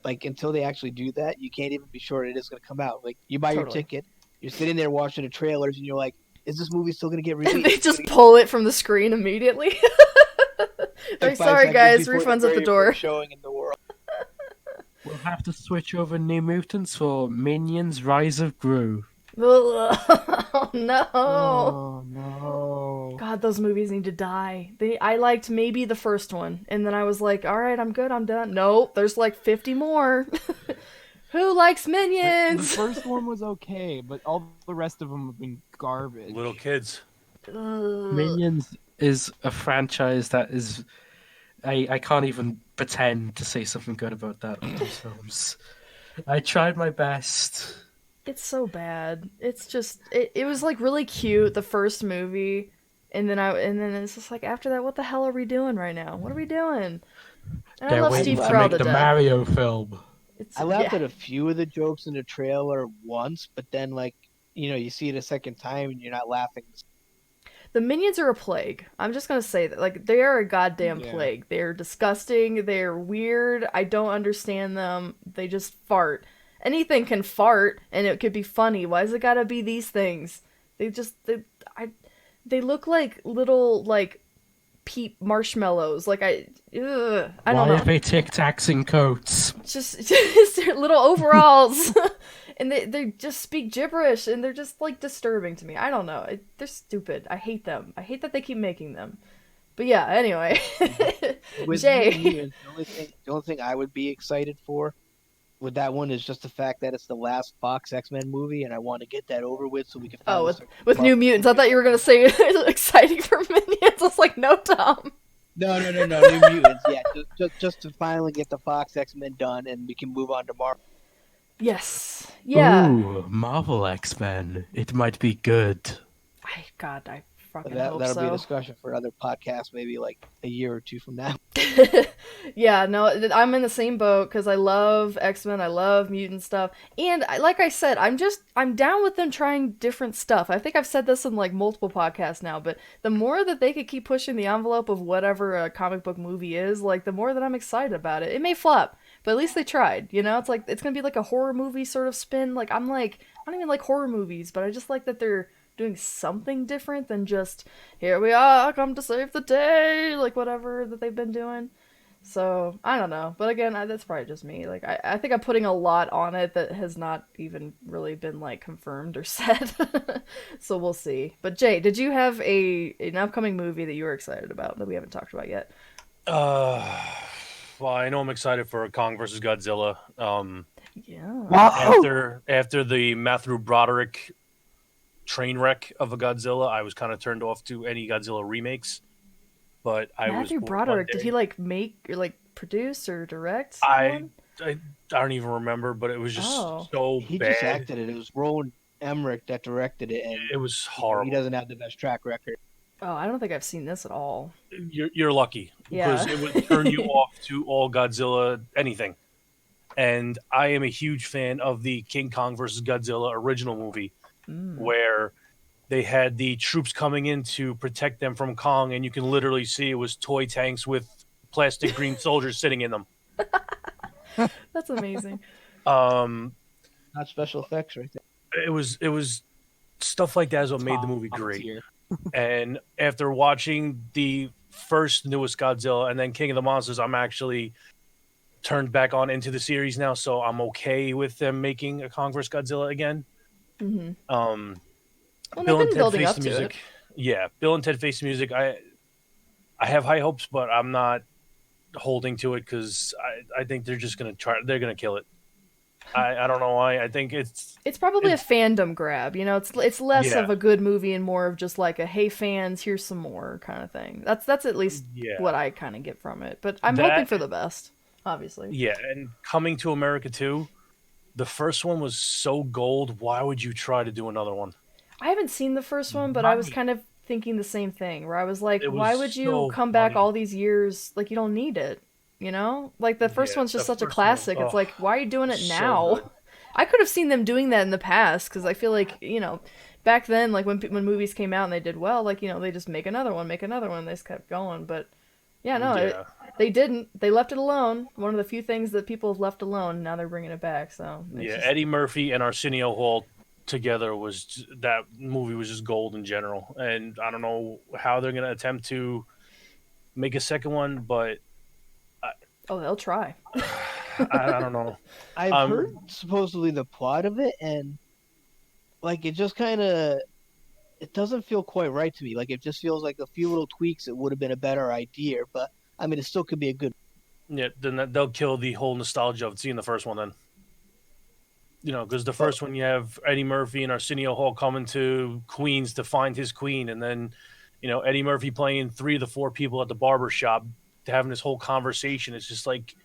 like until they actually do that, you can't even be sure it is going to come out. Like you buy your Totally. ticket, you're sitting there watching the trailers, and you're like, "Is this movie still going to get And released?" they just pull it from the screen immediately. Like, Like 5 sorry seconds guys, before refunds the at the very door. first showing in the world. We'll have to switch over New Mutants for Minions: Rise of Gru. Oh no. Oh no. God, those movies need to die. I liked maybe the first one, and then I was like, all right, I'm good, I'm done. Nope, there's like 50 more. Who likes The Minions? first one was okay, but all the rest of them have been garbage. Little kids. Ugh. Minions is a franchise that is. I can't even pretend to say something good about that of those films. I tried my best. It's so bad. It's just it was like really cute the first movie, and then it's just like after that, what the hell are we doing right now? What are we doing? And I They're love waiting Steve to Carell make to the death. Mario film. It's I laughed yeah. at a few of the jokes in the trailer once, but then like you see it a second time and you're not laughing. The minions are a plague. I'm just gonna say that. Like, they are a goddamn Yeah. plague. They're disgusting. They're weird. I don't understand them. They just fart. Anything can fart, and it could be funny. Why does it gotta be these things? They look like little, like, peep marshmallows. Like, I don't Why know. are they Tic Tacs in coats? Just their little overalls. And they just speak gibberish, and they're just like disturbing to me. I don't know. They're stupid. I hate them. I hate that they keep making them. But yeah, anyway. With Jay. New Mutants, the only thing I would be excited for with that one is just the fact that it's the last Fox X-Men movie, and I want to get that over with so we can. Oh, finally with, start with New Mutants. I thought you were gonna say exciting for Minions. I was like, no, Tom. No, New Mutants. Yeah, just to finally get the Fox X-Men done, and we can move on to Marvel. Yes. Yeah. Ooh, Marvel X-Men. It might be good. God, I fucking That'll hope so. be a discussion for another podcast, maybe like a year or two from now. Yeah, no, I'm in the same boat because I love X-Men, I love mutant stuff, and like I said, I'm down with them trying different stuff. I think I've said this in like multiple podcasts now, but the more that they could keep pushing the envelope of whatever a comic book movie is, like the more that I'm excited about it. It may flop, but at least they tried. It's like it's gonna be like a horror movie sort of spin. Like I don't even like horror movies, but I just like that they're doing something different than just here we are, come to save the day, like whatever that they've been doing. So I don't know, but again, that's probably just me. Like I think I'm putting a lot on it that has not even really been like confirmed or said. So we'll see. But Jay, did you have an upcoming movie that you were excited about that we haven't talked about yet? Well, I know I'm excited for Kong versus Godzilla. Yeah. After the Matthew Broderick train wreck of a Godzilla, I was kind of turned off to any Godzilla remakes. But Matthew Broderick, did he like make or like produce or direct? I one? don't even remember, but it was just so He bad. just acted it. It was Roland Emmerich that directed it, and It was horrible. he doesn't have the best track record. Oh, I don't think I've seen this at all. You're lucky because Yeah. it would turn you off to all Godzilla anything. And I am a huge fan of the King Kong versus Godzilla original movie, where they had the troops coming in to protect them from Kong, and you can literally see it was toy tanks with plastic green soldiers sitting in them. That's amazing. Not special effects, right there. It was stuff like that is what made the movie Top great. tier. And after watching the first newest Godzilla and then King of the Monsters, I'm actually turned back on into the series now, so I'm okay with them making a Kong vs. Godzilla again. Mm-hmm. Well, Bill they've and been Ted building Face up the to Music. it. Yeah, Bill and Ted Face the Music. I have high hopes, but I'm not holding to it because I think they're just gonna try. They're gonna kill it. I don't know why. I think It's probably a it's fandom grab, you know. It's less yeah, of a good movie and more of just like a hey fans, here's some more kind of thing. That's at least what yeah. I kind of get from it. But I'm hoping That for the best, obviously. yeah, and Coming to America too. The first one was so gold. Why would you try to do another one? I haven't seen the first one, but I was Right. kind of thinking the same thing, where I was like, It was why would you so come back funny. all these years? Like, you don't need it, you know? Like, the first Yeah, one's the just such a first one. classic. It's Oh, like, why are you doing it so now? good. I could have seen them doing that in the past, because I feel like, you know, back then, like, when movies came out and they did well, like, you know, they just make another one, they just kept going. But, yeah, no, Yeah, they didn't. They left it alone. One of the few things that people have left alone, now they're bringing it back, so it's yeah. just. Eddie Murphy and Arsenio Hall together that movie was just gold in general. And I don't know how they're gonna attempt to make a second one, but I, Oh, they'll try. I don't know. I've heard Um, supposedly the plot of it, and like it just kind of it doesn't feel quite right to me. Like it just feels like a few little tweaks, it would have been a better idea. But I mean, it still could be a good. yeah, then they'll kill the whole nostalgia of seeing the first one. Then because the But first one you have Eddie Murphy and Arsenio Hall coming to Queens to find his queen, and then Eddie Murphy playing three of the four people at the barber shop, having this whole conversation. It's just like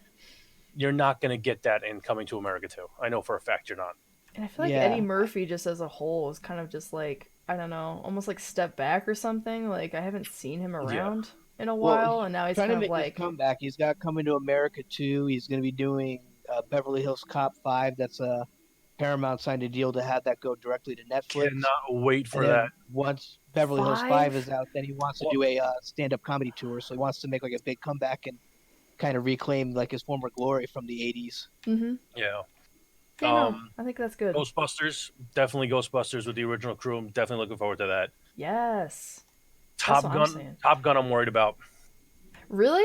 you're not going to get that in Coming to America too. I know for a fact you're not. And I feel like Eddie yeah, Murphy just as a whole is kind of just like, I don't know, almost like step back or something. Like I haven't seen him Yeah, around in a well, while he's and now he's trying kind to of make his like, comeback. He's got Coming to America 2. He's going to be doing Beverly Hills Cop 5. That's a Paramount signed a deal to have that go directly to Netflix. cannot wait And for that. then once Beverly Hills 5 is 5. out, then he wants to Well, do a stand-up comedy tour. So he wants to make like a big comeback and kind of reclaim like his former glory from the 80s. mm-hmm. yeah. Yeah, no, I think that's good. Ghostbusters, definitely Ghostbusters with the original crew. I'm definitely looking forward to that. Yes, that's Top what I'm Gun, saying. Top Gun. I'm worried about. Really,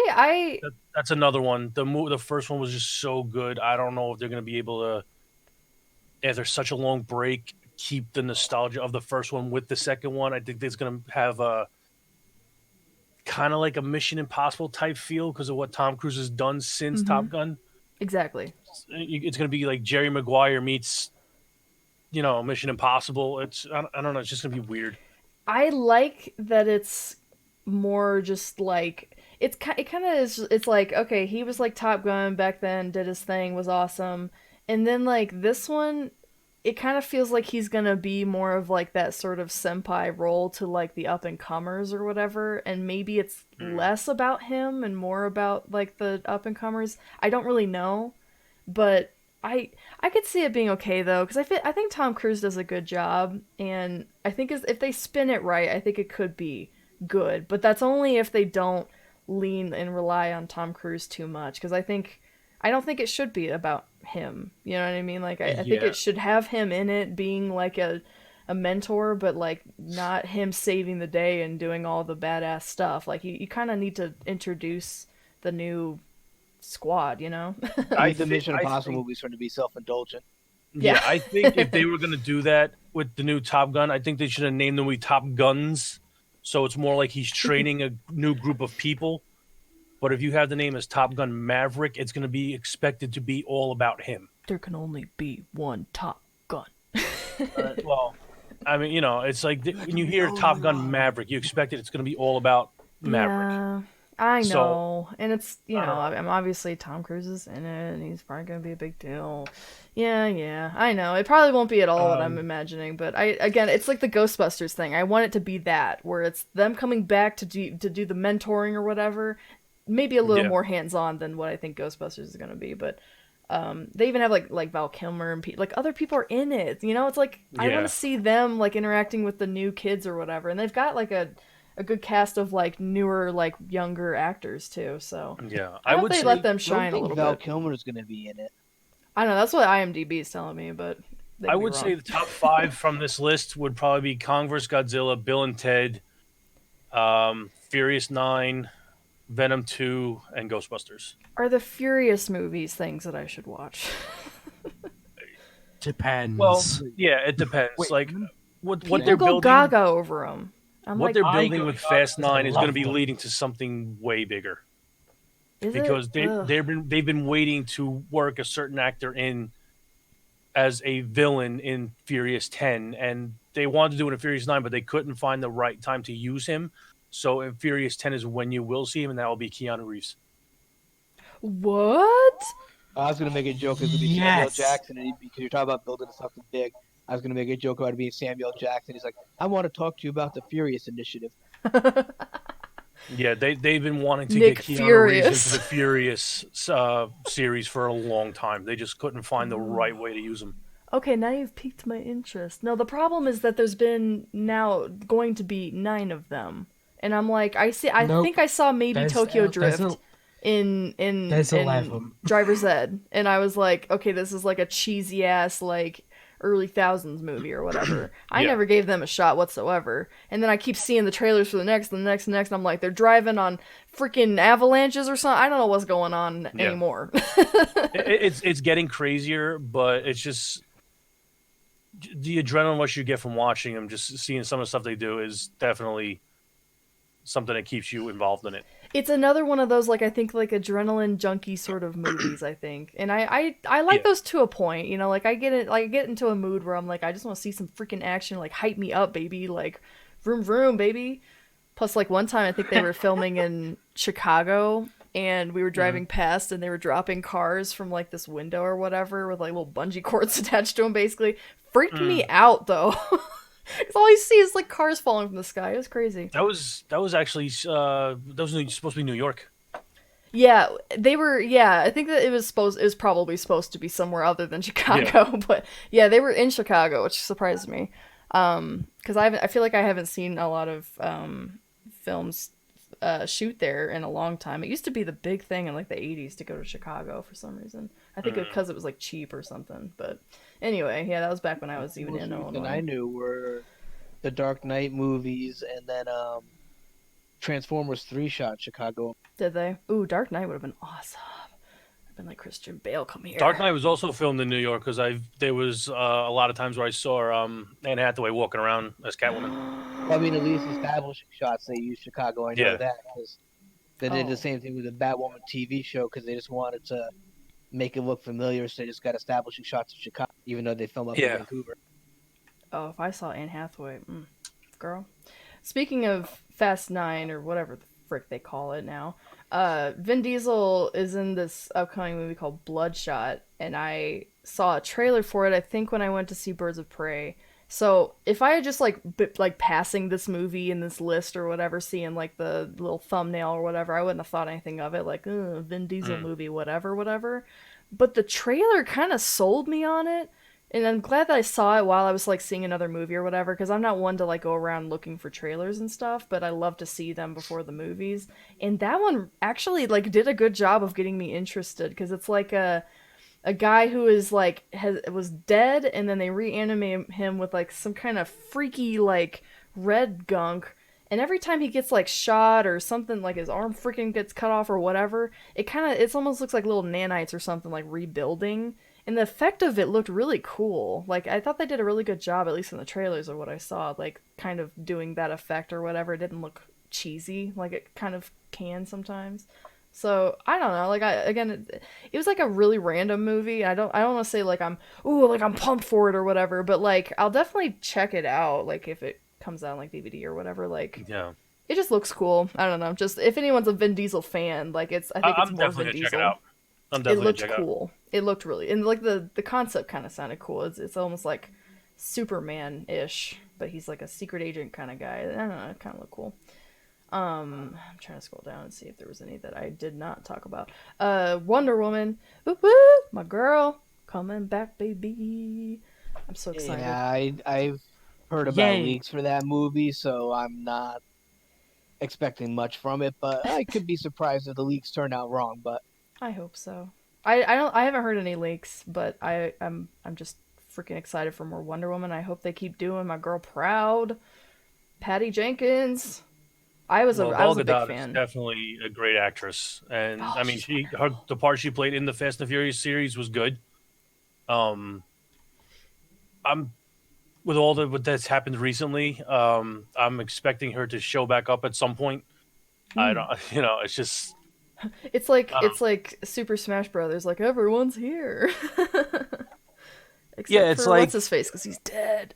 That's another one. The first one was just so good. I don't know if they're going to be able to, after such a long break, keep the nostalgia of the first one with the second one. I think it's going to have a kind of like a Mission Impossible type feel because of what Tom Cruise has done since mm-hmm. Top Gun. Exactly. It's going to be like Jerry Maguire meets, Mission Impossible. I don't know. It's just going to be weird. I like that it's more just like it kind of is. It's like, okay, he was like Top Gun back then, did his thing, was awesome, and then like this one, it kind of feels like he's gonna be more of like that sort of senpai role to like the up and comers or whatever, and maybe it's Mm. less about him and more about like the up and comers. I don't really know, but I could see it being okay though, because I think Tom Cruise does a good job, and I think if they spin it right, I think it could be good. But that's only if they don't lean and rely on Tom Cruise too much, because I don't think it should be about him. You know what I mean? Like I think Yeah, it should have him in it, being like a mentor, but like not him saving the day and doing all the badass stuff. Like you kind of need to introduce the new squad, you know? I The think. Mission I Impossible think. movies trying to be self-indulgent. Yeah. Yeah, I think if they were going to do that with the new Top Gun, I think they should have named the movie Top Guns. So it's more like he's training a new group of people. But if you have the name as Top Gun Maverick, it's going to be expected to be all about him. There can only be one Top Gun. Well, I mean, it's like when you hear Top Gun Maverick, you expect it's going to be all about Maverick. Yeah, I So know. And it's, I don't know. I'm obviously Tom Cruise is in it and he's probably going to be a big deal. Yeah, I know. It probably won't be at all what I'm Um, imagining, but again, it's like the Ghostbusters thing. I want it to be that, where it's them coming back to do the mentoring or whatever. Maybe a little yeah, more hands-on than what I think Ghostbusters is going to be, but they even have like Val Kilmer and like other people are in it. It's like I want yeah, to see them like interacting with the new kids or whatever, and they've got like a good cast of like newer like younger actors too. So yeah. I I hope would they let say them I don't shine a think little Val bit. Kilmer is going to be in it. I know that's what IMDb is telling me, but they I could be would say wrong. the top five from this list would probably be Kong vs. Godzilla, Bill and Ted, Furious 9, Venom 2, and Ghostbusters. Are the Furious movies things that I should watch? Well, Depends. yeah, it depends. Wait, Like what People they're go building, gaga over them. I'm what like, they're I building go with gaga Fast because I 9 is going to love be them. leading to something way bigger is it? because Ugh. they've been waiting to work a certain actor in as a villain in Furious 10, and they wanted to do it in Furious 9, but they couldn't find the right time to use him. So in Furious 10 is when you will see him, and that will be Keanu Reeves. What? I was gonna make a joke. It's gonna be Samuel Yes. Jackson, and because you're talking about building something big. I was gonna make a joke about it being Samuel Jackson. He's like, I want to talk to you about the Furious Initiative. Yeah, they've been wanting to Nick get Keanu Furious. Reeves into the Furious series for a long time. They just couldn't find the right way to use him. Okay, now you've piqued my interest. No, the problem is that there's been now going to be 9 of them, and I'm like, I Nope. think I saw maybe There's- Tokyo there's Drift in there's in 11. Driver's Ed, and I was like, okay, this is like a cheesy ass like early thousands movie or whatever. I Yeah. never gave them a shot whatsoever, and then I keep seeing the trailers for the next, and the next, and I'm like, they're driving on freaking avalanches or something. I don't know what's going on Yeah. anymore. It's getting crazier, but it's just the adrenaline rush you get from watching them, just seeing some of the stuff they do, is definitely something that keeps you involved in it. It's another one of those, like, I think, like, adrenaline junkie sort of movies, I think. And I like Yeah. those to a point, you know, like, I get into a mood where I'm like, I just want to see some freaking action, like, hype me up, baby, like, vroom vroom, baby. Plus, like, one time I think they were filming in Chicago, and we were driving past, and they were dropping cars from, like, this window or whatever, with, like, little bungee cords attached to them, basically. Freaked me out, though. Because all you see is, like, cars falling from the sky. It was crazy. That was actually that was supposed to be New York. Yeah, they were. Yeah, I think that it was probably supposed to be somewhere other than Chicago, but yeah, they were in Chicago, which surprised me. Because I feel like I haven't seen a lot of films shoot there in a long time. It used to be the big thing in like the 80s to go to Chicago for some reason. I think because it was like cheap or something. But anyway, yeah, that was back when I was even in Most recent I Illinois. knew were the Dark Knight movies, and then Transformers 3 shot Chicago. Did they? Ooh, Dark Knight would have been awesome. I've been like, Christian Bale, come here. Dark Knight was also filmed in New York because there was a lot of times where I saw Anne Hathaway walking around as Catwoman. I mean, at least establishing shots, they used Chicago. I know Yeah. that because they did Oh. the same thing with the Batwoman TV show because they just wanted to make it look familiar, so they just got establishing shots of Chicago, even though they film up in Yeah. Vancouver. Oh, if I saw Anne Hathaway, girl. Speaking of Fast 9 or whatever the frick they call it now, Vin Diesel is in this upcoming movie called Bloodshot, and I saw a trailer for it, I think when I went to see Birds of Prey. So if I had just like passing this movie in this list or whatever, seeing like the little thumbnail or whatever, I wouldn't have thought anything of it, like, Vin Diesel movie, whatever. But the trailer kind of sold me on it. And I'm glad that I saw it while I was like seeing another movie or whatever, because I'm not one to like go around looking for trailers and stuff, but I love to see them before the movies. And that one actually like did a good job of getting me interested, because it's like a guy who is like was dead, and then they reanimate him with like some kind of freaky like red gunk. And every time he gets like shot or something, like his arm freaking gets cut off or whatever, it almost looks like little nanites or something like rebuilding. And the effect of it looked really cool. Like, I thought they did a really good job, at least in the trailers or what I saw, like, kind of doing that effect or whatever. It didn't look cheesy, like it kind of can sometimes. So, I don't know, like, it was like a really random movie. I don't want to say, like, I'm pumped for it or whatever, but, like, I'll definitely check it out, like, if it comes out on, like, DVD or whatever, like, Yeah, it just looks cool. I don't know, just, if anyone's a Vin Diesel fan, like, I think it's I'm more definitely Vin gonna Diesel. check it out. I'm It definitely looked gonna check it out. cool. It looked really, and like the concept kind of sounded cool. It's almost like Superman-ish, but he's like a secret agent kind of guy. I don't know, it kind of looked cool. I'm trying to scroll down and see if there was any that I did not talk about. Wonder Woman, woo woo, my girl, coming back, baby. I'm so excited. Yeah, I've heard about Yay. leaks for that movie, so I'm not expecting much from it. But I could be surprised if the leaks turn out wrong. But I hope so. I haven't heard any leaks, but I'm just freaking excited for more Wonder Woman. I hope they keep doing my girl proud. Patty Jenkins. I was a Gal big Gadot is fan. definitely a great actress, and Oh, I mean, she's the part she played in the Fast and the Furious series was good. I'm with what that's happened recently. I'm expecting her to show back up at some point. I don't, it's just It's like Super Smash Brothers. Like, everyone's here. Except it's for like, what's his face, because he's dead.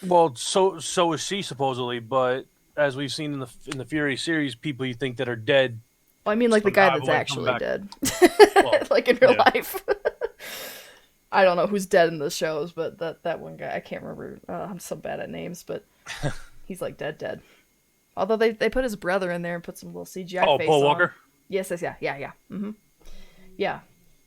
well, so is she supposedly, but as we've seen in the Fury series, people you think that are dead Well, I mean, like the guy survive that's and come actually back. dead, Well, like in real yeah. life. I don't know who's dead in the shows, but that one guy, I can't remember. I'm so bad at names, but he's like dead. Although they put his brother in there and put some little CGI Oh, face Paul on. Walker. Yes, yeah. Yeah.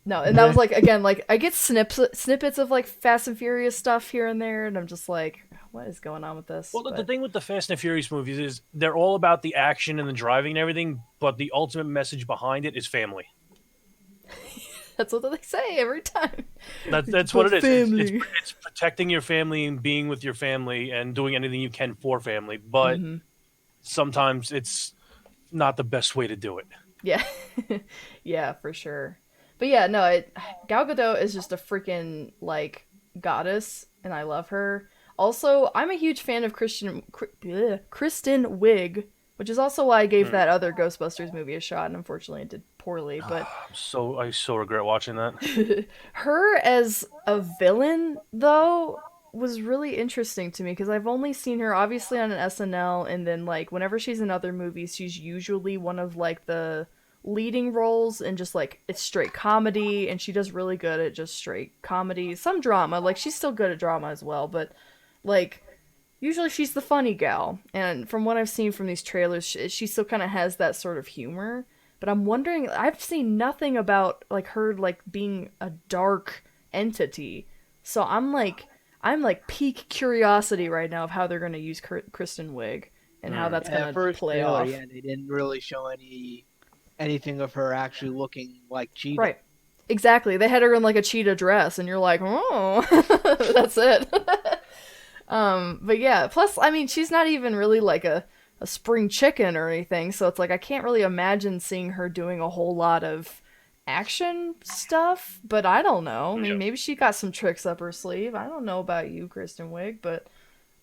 No, and that was like, again, like I get snippets of like Fast and Furious stuff here and there, and I'm just like, what is going on with this? Well, the But thing with the Fast and Furious movies is they're all about the action and the driving and everything, but the ultimate message behind it is family. that's what they say every time. That's what it is. Family. It's protecting your family and being with your family and doing anything you can for family, but sometimes it's not the best way to do it. Yeah, yeah, for sure. But yeah, no, Gal Gadot is just a freaking like goddess, and I love her. Also, I'm a huge fan of Kristen Wiig, which is also why I gave that other Ghostbusters movie a shot, and unfortunately it did poorly. But I so regret watching that. her as a villain, though, was really interesting to me because I've only seen her obviously on an SNL, and then like whenever she's in other movies, she's usually one of like the leading roles and just like it's straight comedy, and she does really good at just straight comedy. Some drama, like she's still good at drama as well, but like usually she's the funny gal. And from what I've seen from these trailers, she still kind of has that sort of humor. But I'm wondering, I've seen nothing about like her like being a dark entity, so I'm like peak curiosity right now of how they're going to use Kristen Wiig and how that's going to first play trailer, off. yeah, they didn't really show anything of her actually looking like Cheetah. Right. Exactly. They had her in like a cheetah dress, and you're like, oh, that's it. But yeah. Plus, I mean, she's not even really like a spring chicken or anything, so it's like I can't really imagine seeing her doing a whole lot of action stuff. But I don't know. I mean, maybe she got some tricks up her sleeve. I don't know about you, Kristen Wiig, but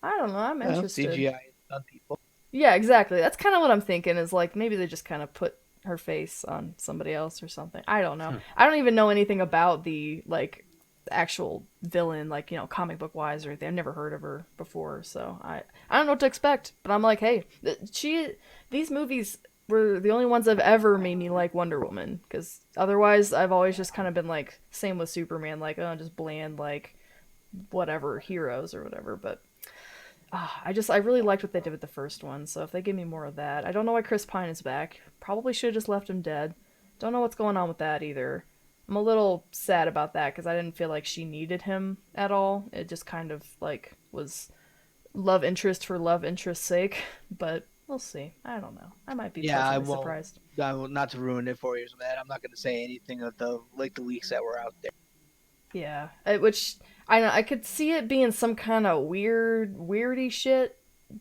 I don't know. I'm interested. CGI on people. Yeah, exactly. That's kind of what I'm thinking. Is like maybe they just kind of put her face on somebody else or something. I don't know. I don't even know anything about the like actual villain, like, you know, comic book wise or anything. I've never heard of her before, so I don't know what to expect. But I'm like, hey, these movies were the only ones that have ever made me like Wonder Woman, because otherwise I've always just kind of been like, same with Superman, like, oh, just bland, like whatever heroes or whatever. But I really liked what they did with the first one, so if they give me more of that. I don't know why Chris Pine is back. Probably should have just left him dead. Don't know what's going on with that either. I'm a little sad about that because I didn't feel like she needed him at all. It just kind of like was love interest for love interest's sake, but we'll see. I don't know. I might be pleasantly surprised. I will, not to ruin it for you, man. I'm not going to say anything of the leaks that were out there. Yeah, which I could see it being some kind of weirdy shit,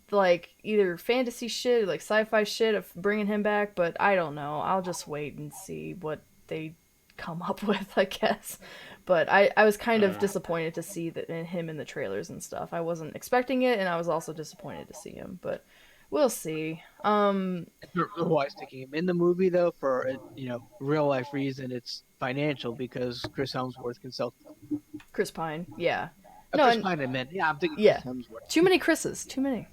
like either fantasy shit, like sci-fi shit of bringing him back. But I don't know. I'll just wait and see what they come up with, I guess. But I was kind of disappointed to see that him in the trailers and stuff. I wasn't expecting it, and I was also disappointed to see him. But we'll see. Why sticking him in the movie though, for real life reason, it's financial because Chris Hemsworth can sell. Chris Pine, yeah. Chris Pine, I meant. Yeah, I'm thinking Chris Hemsworth. Too many Chris's, too many.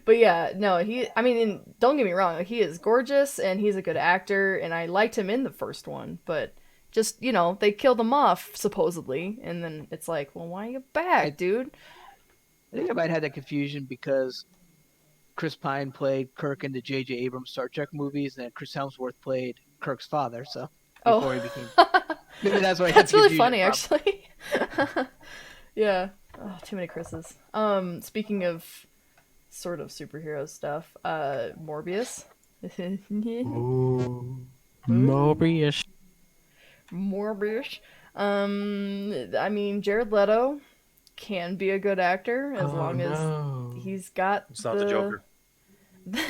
But yeah, no, I mean, don't get me wrong, he is gorgeous and he's a good actor, and I liked him in the first one, but just, they killed him off supposedly, and then it's like, well, why are you back, dude? I think I might have that confusion because Chris Pine played Kirk in the J.J. Abrams Star Trek movies, and then Chris Hemsworth played Kirk's father. So before he became, maybe that's why. That's really funny, actually. Yeah. Oh, too many Chris's. Speaking of sort of superhero stuff, Morbius. Ooh. Morbius. Morbius. I mean, Jared Leto can be a good actor as long as he's got It's not the Joker.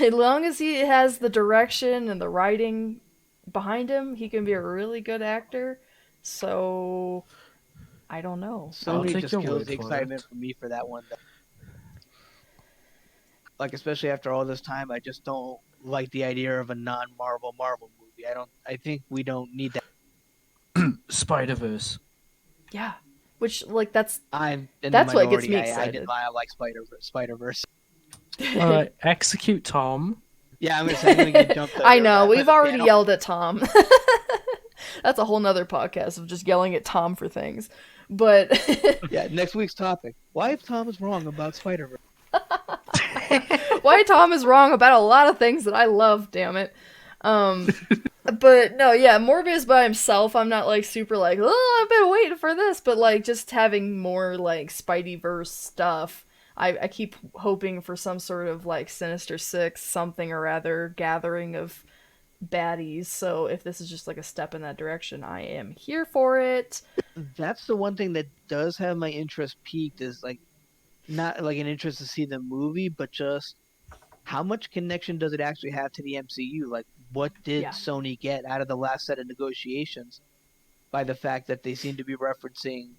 As long as he has the direction and the writing behind him, he can be a really good actor. So I don't know. Sony just kills the excitement for me for that one. Like, especially after all this time, I just don't like the idea of a non-Marvel movie. I think we don't need that. Spider-Verse. Yeah. Which, like, that's I'm in that's the what gets minority. me I did excited. not like Spider-Verse. All right, execute Tom. Yeah, I'm gonna get jumped. I know, by we've the already panel. yelled at Tom. That's a whole nother podcast of just yelling at Tom for things. But Yeah, next week's topic: why if Tom is wrong about Spider-Verse? why Tom is wrong about a lot of things that I love, damn it. But no, yeah, Morbius by himself, I'm not like super like, oh, I've been waiting for this, but like just having more like Spideyverse stuff. I keep hoping for some sort of like Sinister Six, something or other, gathering of baddies. So if this is just like a step in that direction, I am here for it. That's the one thing that does have my interest peaked is like not like an interest to see the movie, but just how much connection does it actually have to the MCU? Like, what did Yeah. Sony get out of the last set of negotiations by the fact that they seem to be referencing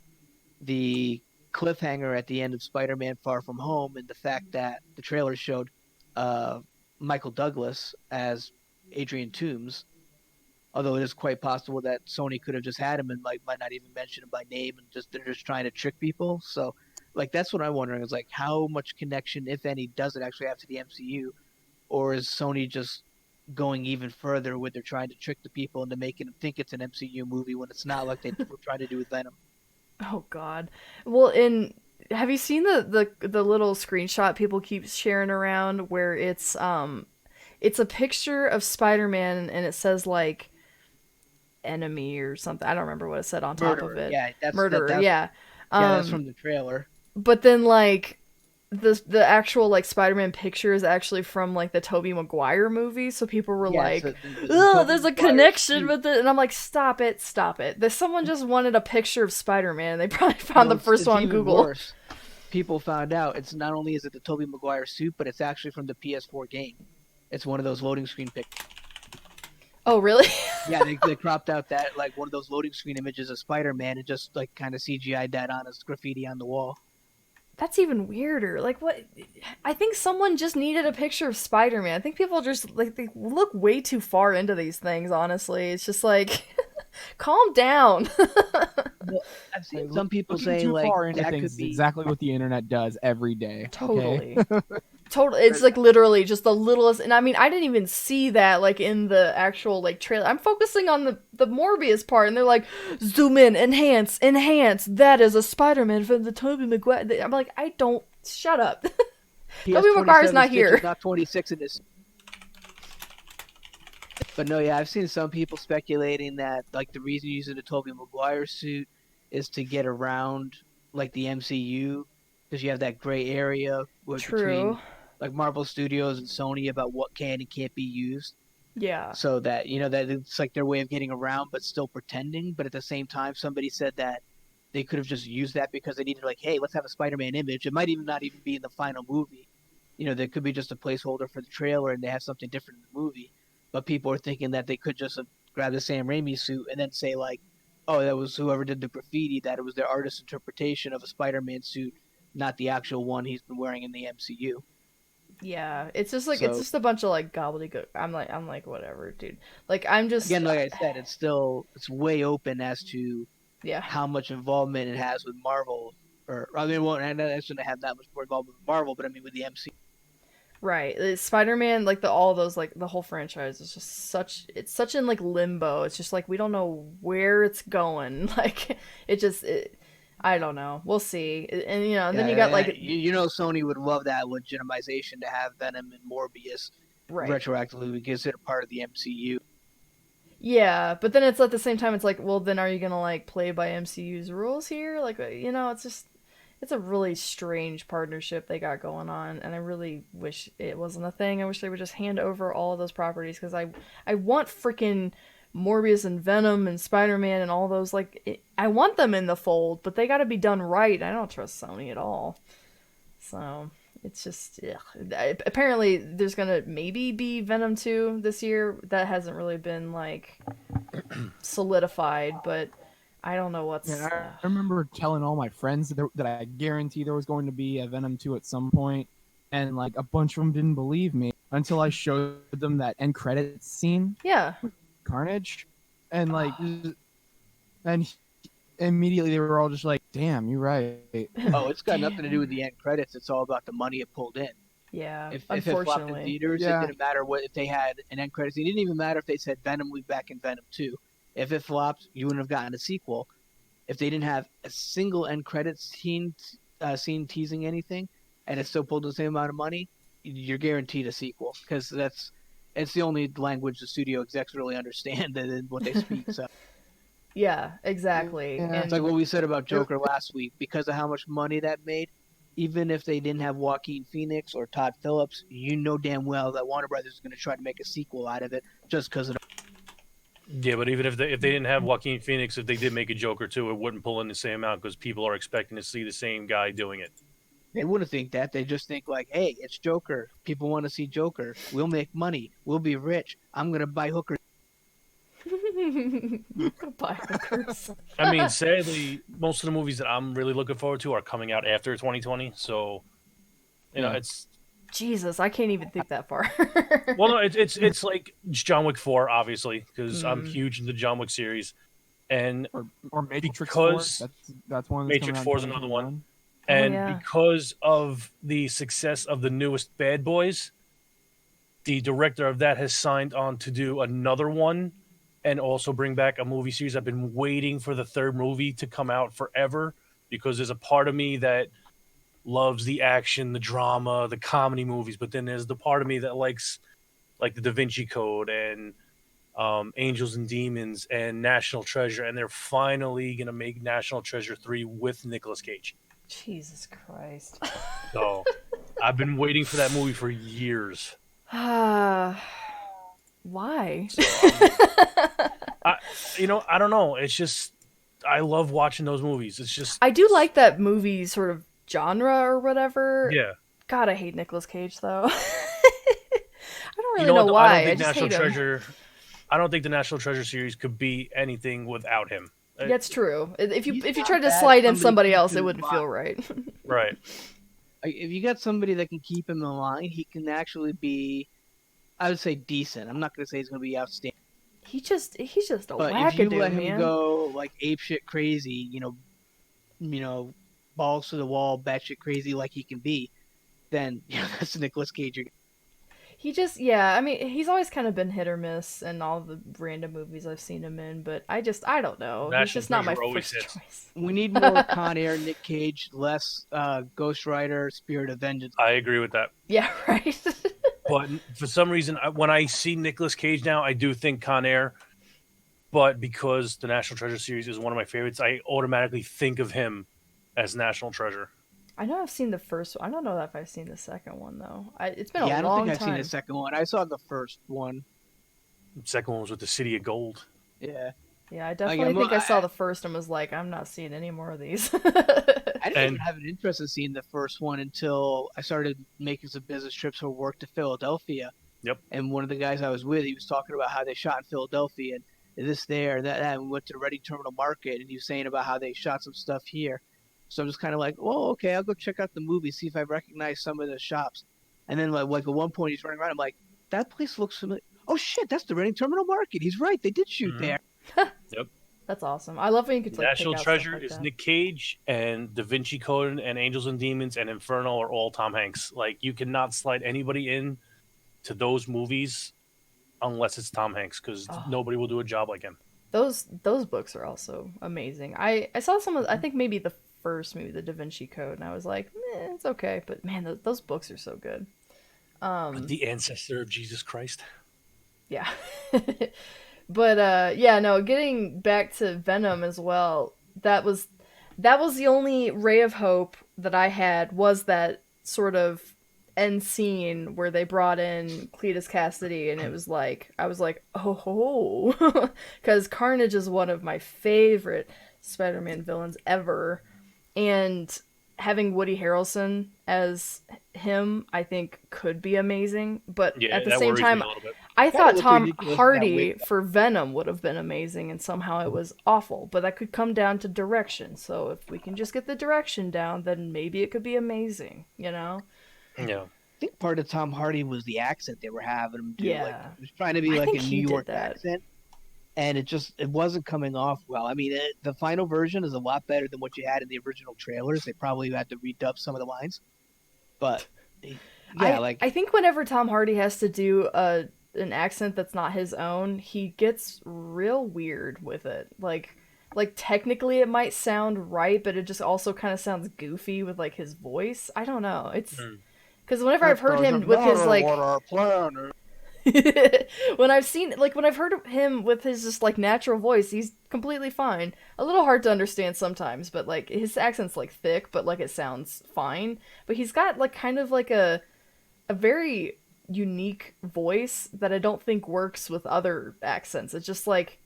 the cliffhanger at the end of Spider-Man: Far From Home and the fact that the trailer showed Michael Douglas as Adrian Toomes. Although it is quite possible that Sony could have just had him and like might not even mention him by name and just they're just trying to trick people. So like that's what I'm wondering is like how much connection, if any, does it actually have to the MCU, or is Sony just going even further with they're trying to trick the people into making them think it's an MCU movie when it's not, like they were trying to do with Venom. Oh God. Well, have you seen the little screenshot people keep sharing around where it's a picture of Spider-Man and it says like enemy or something. I don't remember what it said on top of Murderer, it. yeah, Murderer, yeah. Yeah, that's from the trailer. But then like the actual like Spider-Man picture is actually from like the Tobey Maguire movie, so people were Yeah, like, so "Oh, there's a Tobey Maguire's connection suit. with it," and I'm like, "Stop it, stop it!" There's someone just wanted a picture of Spider-Man, and they probably found Well, the first it's one on even Google. worse. People found out it's not only is it the Tobey Maguire suit, but it's actually from the PS4 game. It's one of those loading screen pictures. Oh, really? Yeah, they cropped out that like one of those loading screen images of Spider-Man and just like kind of CGI'd that on as graffiti on the wall. That's even weirder. Like, what? I think someone just needed a picture of Spider-Man. I think people just like they look way too far into these things. Honestly, it's just like, calm down. Well, I've seen Like, some people looking say too like far into that things could is be exactly what the internet does every day. Okay? Totally. Totally. It's like literally just the littlest. And I mean, I didn't even see that like in the actual like trailer. I'm focusing on the Morbius part, and they're like, zoom in, enhance, enhance. That is a Spider-Man from the Tobey Maguire. I'm like, I don't. Shut up. Tobey Maguire's not here. Not 26 in this. But no, yeah, I've seen some people speculating that like the reason using the Tobey Maguire suit is to get around like the MCU because you have that gray area between True. like Marvel Studios and Sony about what can and can't be used. Yeah. So that that it's like their way of getting around but still pretending. But at the same time, somebody said that they could have just used that because they needed like, hey, let's have a Spider-Man image. It might even not even be in the final movie. There could be just a placeholder for the trailer and they have something different in the movie. But people are thinking that they could just grab the Sam Raimi suit and then say like, oh, that was whoever did the graffiti, that it was their artist's interpretation of a Spider-Man suit, not the actual one he's been wearing in the MCU. Yeah. It's just like it's So- just a bunch of like gobbledygook. I'm like whatever, dude. Like I'm just Again, like I said, it's way open as to yeah. how much involvement it has with Marvel. Or I mean, well, and it shouldn't have that much more involvement with Marvel, but I mean with the MCU. Right. Spider-Man, like all those, like the whole franchise is just it's such in like limbo. It's just like we don't know where it's going. Like I don't know. We'll see. And then you got like Sony would love that legitimization to have Venom and Morbius right. retroactively be considered part of the MCU. Yeah, but then it's at the same time it's like, well, then are you going to like play by MCU's rules here? Like, it's just it's a really strange partnership they got going on, and I really wish it wasn't a thing. I wish they would just hand over all of those properties because I want freaking Morbius and Venom and Spider-Man and all those I want them in the fold, but they got to be done right. I don't trust Sony at all. So it's just apparently there's gonna maybe be Venom 2 this year. That hasn't really been like solidified, but I don't know what's. Yeah, I remember telling all my friends that I guarantee there was going to be a Venom 2 at some point, and like a bunch of them didn't believe me until I showed them that end credits scene. Yeah. Carnage, and like, and immediately they were all just like, "Damn, you're right." Oh, it's got nothing to do with the end credits. It's all about the money it pulled in. Yeah, If it flopped in unfortunately. theaters, it Yeah. didn't matter what if they had an end credits. It didn't even matter if they said Venom will be back in Venom 2. If it flopped, you wouldn't have gotten a sequel. If they didn't have a single end credits scene teasing anything, and it still pulled the same amount of money, you're guaranteed a sequel because it's the only language the studio execs really understand and what they speak. So Yeah, exactly. Yeah. And it's like what we said about Joker last week. Because of how much money that made, even if they didn't have Joaquin Phoenix or Todd Phillips, you know damn well that Warner Brothers is going to try to make a sequel out of it just because of Yeah, but even if they didn't have Joaquin Phoenix, if they did make a Joker too, it wouldn't pull in the same amount because people are expecting to see the same guy doing it. They wouldn't think that. They just think like, hey, it's Joker. People want to see Joker. We'll make money. We'll be rich. I'm going to buy hookers. Bye, hookers. I mean, sadly, most of the movies that I'm really looking forward to are coming out after 2020. So, you know, Yeah. it's Jesus, I can't even think that far. well, no, it's like John Wick 4, obviously, because I'm huge into the John Wick series, and Or Matrix Because 4. That's one. That's Matrix coming out in 4 is another one. 2021. and yeah. because of the success of the newest Bad Boys, the director of that has signed on to do another one and also bring back a movie series. I've been waiting for the third movie to come out forever because there's a part of me that loves the action, the drama, the comedy movies, but then there's the part of me that likes like the Da Vinci Code and Angels and Demons and National Treasure, and they're finally gonna make National Treasure 3 with Nicolas Cage. Jesus Christ. So I've been waiting for that movie for years. Why? I don't know. It's just I love watching those movies. It's just I do like that movie sort of genre or whatever. yeah. God, I hate Nicolas Cage though. I don't really know what? why. I don't think just National hate him. Treasure. I don't think the National Treasure series could be anything without him. That's true. If you He's tried to not bad. slide in Somebody somebody keeps else, it him wouldn't in feel line. right. Right. Like, if you got somebody that can keep him in line, he can actually be, I would say, decent. I'm not going to say he's going to be outstanding. he's just a But if you wackadoo, let him man. go like apeshit crazy, balls to the wall, batshit crazy like he can be, then that's Nicolas Cage. I mean, he's always kind of been hit or miss in all the random movies I've seen him in, but I don't know. He's National just not my Treasure always first hits. choice. We need more Con Air, Nick Cage, less Ghost Rider, Spirit of Vengeance. I agree with that. Yeah, right. But for some reason, when I see Nicolas Cage now, I do think Con Air. But because the National Treasure series is one of my favorites, I automatically think of him as National Treasure. I know I've seen the first one. I don't know if I've seen the second one though. It's been Yeah, a I don't long think I've time. seen the second one. I saw the first one. The second one was with the City of Gold. Yeah. Yeah, I definitely think I saw the first and was like, I'm not seeing any more of these. I didn't And- even have an interest in seeing the first one until I started making some business trips for work to Philadelphia. Yep. And one of the guys I was with, he was talking about how they shot in Philadelphia and this, there, that. And we went to the Reading Terminal Market, and he was saying about how they shot some stuff here. So I'm just kind of like, oh, okay, I'll go check out the movie, see if I recognize some of the shops. And then like at one point he's running around, I'm like, that place looks familiar. Oh shit, that's the Reading Terminal Market. He's right, they did shoot Mhm. there. That's awesome. I love when you could like National pick out Treasure stuff like is that. Nick Cage, and Da Vinci Code and Angels and Demons and Inferno are all Tom Hanks. Like, you cannot slide anybody in to those movies unless it's Tom Hanks, because Oh. nobody will do a job like him. Those books are also amazing. I saw some of I think maybe the first movie, the Da Vinci Code, and I was like, it's okay, but man, those books are so good. The ancestor of Jesus Christ. Yeah. But yeah, no, getting back to Venom as well, that was the only ray of hope that I had, was that sort of end scene where they brought in Cletus Cassidy, and it was like, I was like, oh, because Carnage is one of my favorite Spider-Man villains ever, and having Woody Harrelson as him, I think could be amazing, but Yeah, at the that same worries time, me a little bit. I Kinda thought looked Tom ridiculous in that Hardy wig. for Venom would have been amazing, and somehow it was awful. But that could come down to direction. So if we can just get the direction down, then maybe it could be amazing, you know? Yeah. I think part of Tom Hardy was the accent they were having him do. Like, Yeah. he was trying to be I like think a he New did York that. accent. and it wasn't coming off well. I mean, the final version is a lot better than what you had in the original trailers. They probably had to redub some of the lines, but yeah, I think whenever Tom Hardy has to do an accent that's not his own, he gets real weird with it. Like technically it might sound right, but it just also kind of sounds goofy with like his voice. I don't know. It's Mm. because whenever I've heard him with his like what our plan is. when I've heard him with his just like natural voice, he's completely fine. A little hard to understand sometimes, but like his accent's like thick, but like it sounds fine. But he's got like kind of like a very unique voice that I don't think works with other accents. It's just like,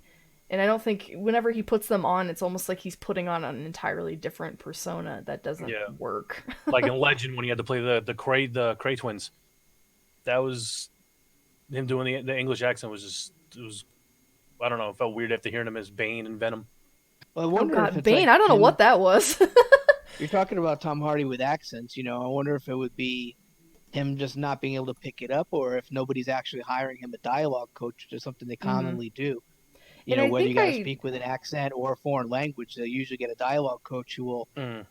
and I don't think whenever he puts them on, it's almost like he's putting on an entirely different persona that doesn't Yeah. work. Like in Legend when he had to play the Cray twins. That was him doing the English accent was just it was I don't know, it felt weird after hearing him as Bane and Venom. Well, I Oh wonder if God, it's Bane! like I don't know him- what that was. You're talking about Tom Hardy with accents. I wonder if it would be him just not being able to pick it up, or if nobody's actually hiring him a dialogue coach, which is something they commonly do. And I Whether think you got to I- speak with an accent or a foreign language, they usually get a dialogue coach who will, Mm.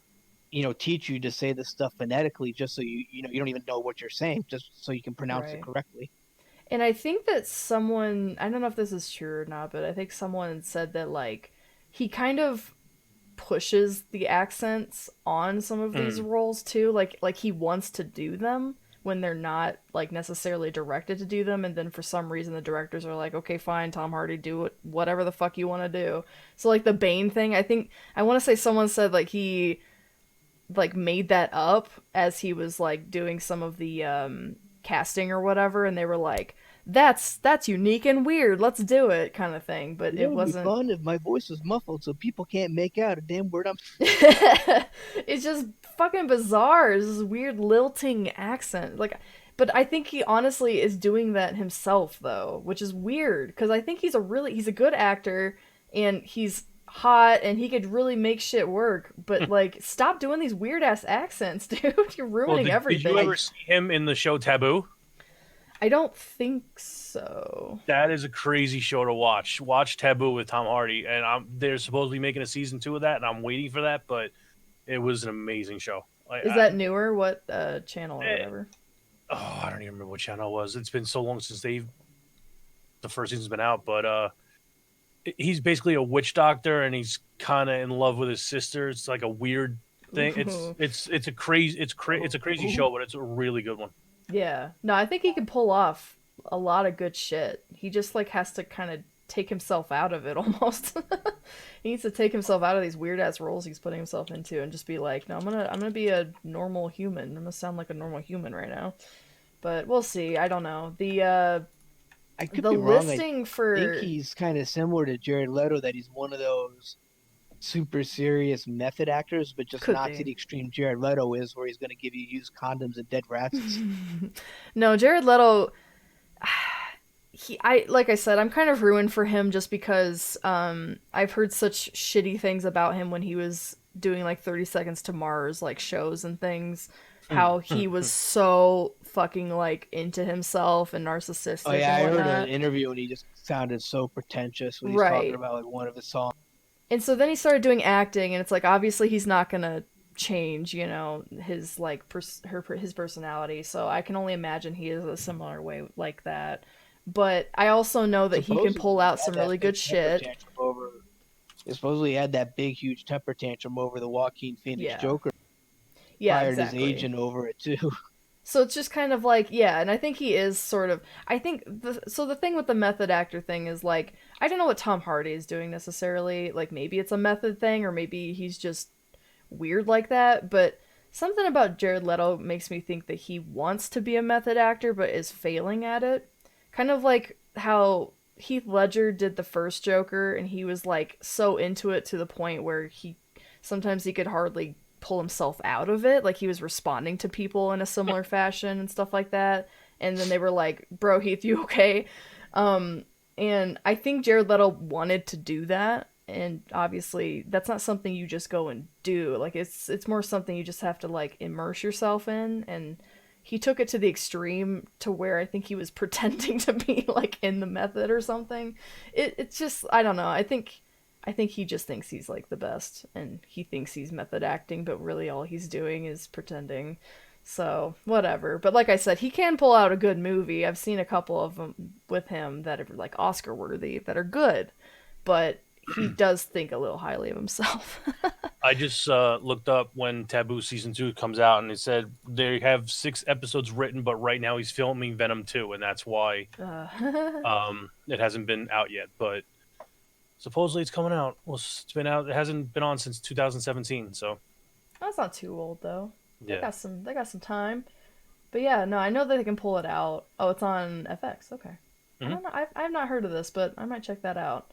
teach you to say this stuff phonetically, just so you don't even know what you're saying, just so you can pronounce Right. it correctly. And I think that someone, I don't know if this is true or not, but I think someone said that like he kind of pushes the accents on some of these roles too. Like he wants to do them when they're not like necessarily directed to do them, and then for some reason the directors are like, okay, fine, Tom Hardy, do whatever the fuck you want to do. So like the Bane thing, I want to say someone said like he like made that up as he was like doing some of the casting or whatever, and they were like, that's unique and weird, let's do it, kind of thing. But it would wasn't be fun if my voice was muffled so people can't make out a damn word I'm. it's just fucking bizarre. It's this weird lilting accent. Like, but I think he honestly is doing that himself though, which is weird because I think he's a good actor and he's hot and he could really make shit work. But like, stop doing these weird ass accents, dude. You're ruining Did everything. you ever see him in the show Taboo? I don't think so. That is a crazy show to watch. Watch Taboo with Tom Hardy, and they're supposed to be making a season 2 of that, and I'm waiting for that. But it was an amazing show. Is that newer? What channel or whatever? I don't even remember what channel it was. It's been so long since the first season's been out. But he's basically a witch doctor, and he's kind of in love with his sister. It's like a weird thing. It's a crazy show, but it's a really good one. Yeah. No, I think he can pull off a lot of good shit. He just like has to kind of take himself out of it almost. He needs to take himself out of these weird ass roles he's putting himself into and just be like, no, I'm gonna be a normal human. I'm gonna sound like a normal human right now. But we'll see. I don't know. I could The be wrong. listing I for think he's kind of similar to Jared Leto, that he's one of those super serious method actors, but just Could not be. to the extreme Jared Leto is, where he's going to give you used condoms and dead rats. No, Jared Leto. Like I said, I'm kind of ruined for him just because I've heard such shitty things about him when he was doing like 30 Seconds to Mars like shows and things. How he was so fucking like into himself and narcissistic. Oh yeah, I and heard whatnot. an interview and he just sounded so pretentious when he's Right. talking about like one of his songs. And so then he started doing acting, and it's like obviously he's not gonna change, his like his personality. So I can only imagine he is a similar way like that. But I also know that he can pull out some really good shit. Supposedly he had that big, huge temper tantrum over the Joaquin Phoenix Yeah. Joker. Yeah, Fired exactly. his agent over it too. So it's just kind of like, yeah, and I think he is sort of, I think, the thing with the method actor thing is like, I don't know what Tom Hardy is doing necessarily, like maybe it's a method thing, or maybe he's just weird like that, but something about Jared Leto makes me think that he wants to be a method actor, but is failing at it. Kind of like how Heath Ledger did the first Joker, and he was like so into it to the point where sometimes he could hardly pull himself out of it, like he was responding to people in a similar fashion and stuff like that, and then they were like, bro, Heath, you okay? And I think Jared Leto wanted to do that, and obviously that's not something you just go and do. Like it's more something you just have to like immerse yourself in, and he took it to the extreme to where I think he was pretending to be like in the method or something. It's just I don't know. I think he just thinks he's like the best, and he thinks he's method acting, but really all he's doing is pretending. So whatever. But like I said, he can pull out a good movie. I've seen a couple of them with him that are like Oscar worthy, that are good, but he does think a little highly of himself. I just looked up when Taboo season 2 comes out, and it said they have 6 episodes written, but right now he's filming Venom 2, and that's why it hasn't been out yet. But supposedly it's coming out. Well, it's been out. It hasn't been on since 2017. So That's not too old though. They yeah, got some. They got some time. But yeah, no, I know that they can pull it out. Oh, it's on FX. Okay. I Mhm. don't know. I've not heard of this, but I might check that out.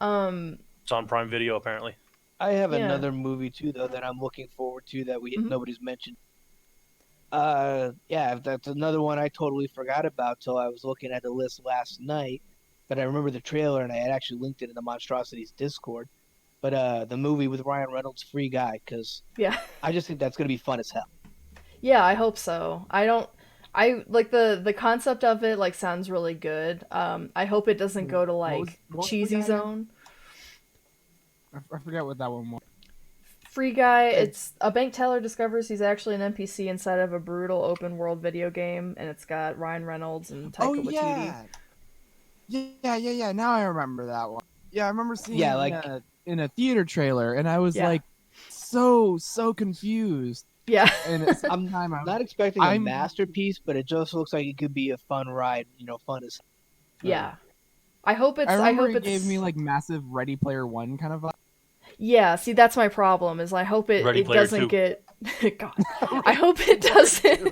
it's on Prime Video apparently. I have Yeah. another movie too, though, that I'm looking forward to that Mhm. nobody's mentioned. Yeah, that's another one I totally forgot about till I was looking at the list last night. But I remember the trailer, and I had actually linked it in the Monstrosities Discord. But the movie with Ryan Reynolds, Free Guy, because Yeah. I just think that's gonna be fun as hell. Yeah, I hope so. I don't. I like the concept of it. Like sounds really good. I hope it doesn't go to like what was the cheesy guy again? zone. I forget what that one was. Free Guy. It- It's a bank teller discovers he's actually an NPC inside of a brutal open world video game, and it's got Ryan Reynolds and Taika Oh Waititi. yeah. Now I remember that one. Yeah, I remember seeing Yeah, it like- in a theater trailer, and I was Yeah. like, so confused. Yeah. And at the same time, I'm not expecting a I'm- masterpiece, but it just looks like it could be a fun ride. Fun as Yeah. I hope it's. I I remember hope it it's. gave me like massive Ready Player One kind of vibe. Yeah, see, that's my problem. Is I hope Ready it Player doesn't 2. get. God, I hope it doesn't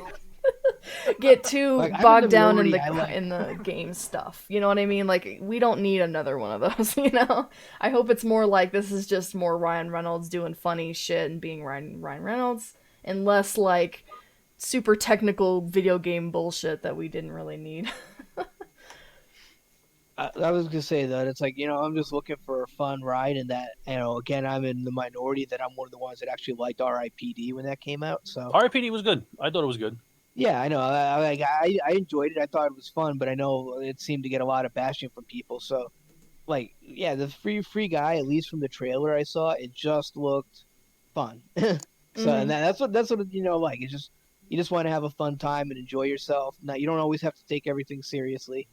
get too Like, I'm in bogged the down in minority. the I like- in the game stuff. You know what I mean? Like we don't need another one of those. You know. I hope it's more like this is just more Ryan Reynolds doing funny shit and being Ryan Reynolds, and less like super technical video game bullshit that we didn't really need. I was gonna say that it's like I'm just looking for a fun ride, and that again I'm in the minority that I'm one of the ones that actually liked R.I.P.D. when that came out. So R.I.P.D. was good. I thought it was good. yeah, I know. I enjoyed it. I thought it was fun, but I know it seemed to get a lot of bashing from people. So like yeah, the free guy, at least from the trailer I saw, it just looked fun. So and that's what like it's just you just want to have a fun time and enjoy yourself. Now you don't always have to take everything seriously.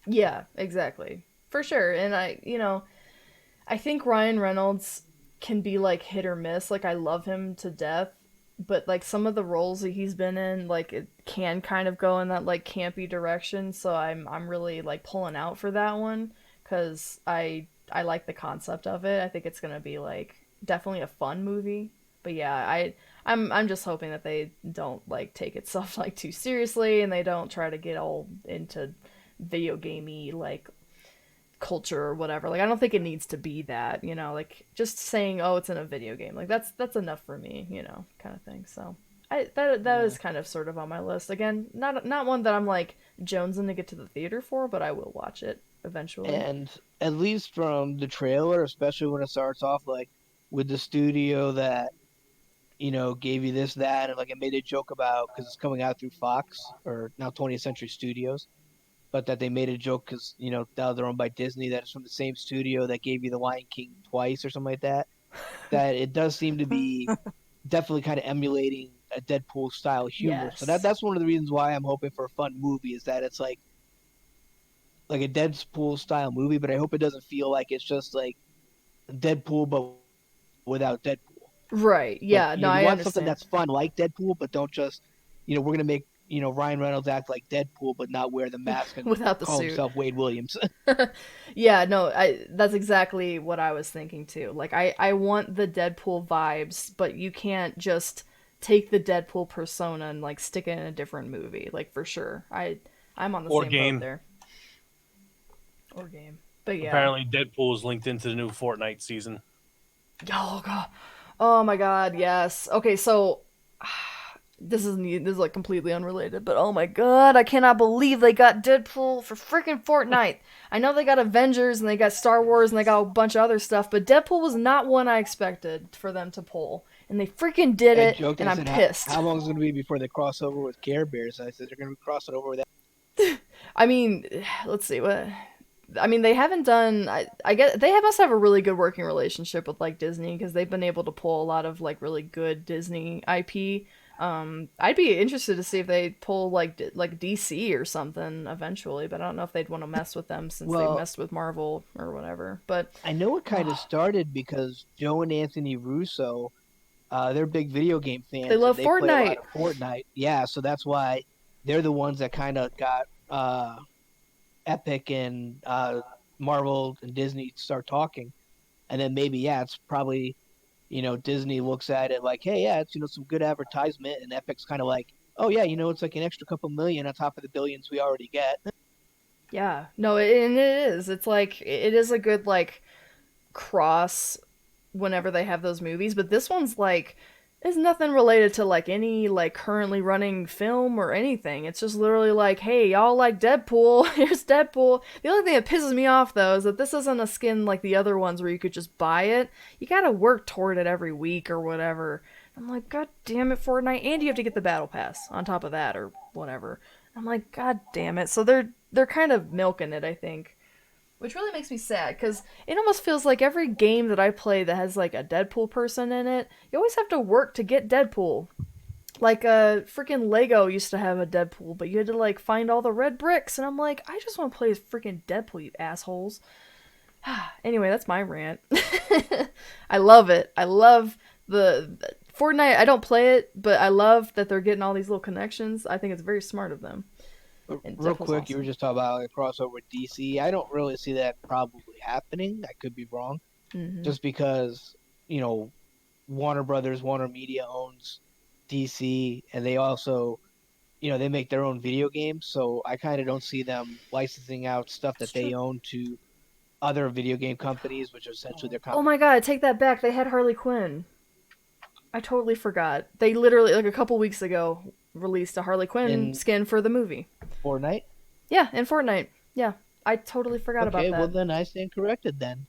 Yeah, exactly. For sure. And I think Ryan Reynolds can be like hit or miss. Like I love him to death, but like some of the roles that he's been in, like it can kind of go in that like campy direction. So I'm really like pulling out for that one cuz I like the concept of it. I think it's going to be like definitely a fun movie. But yeah, I'm just hoping that they don't like take itself like too seriously, and they don't try to get all into video gamey like culture or whatever. Like I don't think it needs to be that, like just saying, "Oh, it's in a video game." Like that's enough for me, kind of thing. So that is kind of sort of on my list. Again, not one that I'm like jonesing to get to the theater for, but I will watch it eventually. And at least from the trailer, especially when it starts off like with the studio that gave you this, that, and like it made a joke about because it's coming out through Fox or now 20th Century Studios, but that they made a joke because now they're owned by Disney, that it's from the same studio that gave you The Lion King twice or something like that. That it does seem to be definitely kind of emulating a Deadpool style humor. So Yes. that's one of the reasons why I'm hoping for a fun movie, is that it's like a Deadpool style movie, but I hope it doesn't feel like it's just like Deadpool but without Deadpool. Right. Yeah, Like, no, you I want understand. something that's fun like Deadpool, but don't just we're gonna make Ryan Reynolds act like Deadpool but not wear the mask and Without the call suit. himself Wade Williams. Yeah, no, that's exactly what I was thinking too. Like I want the Deadpool vibes, but you can't just take the Deadpool persona and like stick it in a different movie. Like for sure. I'm on the Or same game. boat there. Or game. But yeah. Apparently, Deadpool is linked into the new Fortnite season. Oh god. Oh my god, yes. Okay, so this is like completely unrelated, but oh my god, I cannot believe they got Deadpool for freaking Fortnite. I know they got Avengers and they got Star Wars and they got a bunch of other stuff, but Deadpool was not one I expected for them to pull, and they freaking did I it, joked. and I I'm said, pissed. how long is it going to be before they cross over with Care Bears? I said they're going to be crossing over with that. I mean, let's see what. I mean, they haven't done. I guess they must have a really good working relationship with like Disney because they've been able to pull a lot of like really good Disney IP. I'd be interested to see if they pull like DC or something eventually, but I don't know if they'd want to mess with them since they Well, messed with Marvel or whatever. But I know it kind of started because Joe and Anthony Russo, they're big video game they fans and love they play a lot Fortnite. of Fortnite. Yeah, so that's why they're the ones that kind of got Epic and Marvel and Disney to start talking. And then maybe, yeah, it's probably, Disney looks at it like, hey, yeah, it's, some good advertisement. And Epic's kind of like, oh, yeah, it's like an extra couple million on top of the billions we already get. Yeah, no, and it is. It's like it is a good like cross whenever they have those movies, but this one's like it's nothing related to like any like currently running film or anything. It's just literally like, hey, y'all like Deadpool? Here's Deadpool. The only thing that pisses me off though is that this isn't a skin like the other ones where you could just buy it. You gotta work toward it every week or whatever. I'm like, god damn it, Fortnite, and you have to get the battle pass on top of that or whatever. I'm like, god damn it. So they're kind of milking it, I think. Which really makes me sad, because it almost feels like every game that I play that has like a Deadpool person in it, you always have to work to get Deadpool. Like freaking Lego used to have a Deadpool, but you had to like find all the red bricks, and I'm like, I just want to play as freaking Deadpool, you assholes. Anyway, that's my rant. I love it. I love the Fortnite. I don't play it, but I love that they're getting all these little connections. I think it's very smart of them. But And real Deadpool's quick, you were awesome. just talking about like, a crossover with DC. I don't really see that probably happening. I could be wrong. Mm-hmm. Just because, Warner Brothers, Warner Media owns DC, and they also, they make their own video games. So I kind of don't see them licensing out stuff that they own to other video game companies, which are essentially their Oh my god, I take that back. They had Harley Quinn. I totally forgot. They literally, like a couple weeks ago, released a Harley Quinn in skin for the movie. Fortnite. Yeah, in Fortnite. Yeah, I totally forgot Okay, about well that. then I stand corrected then.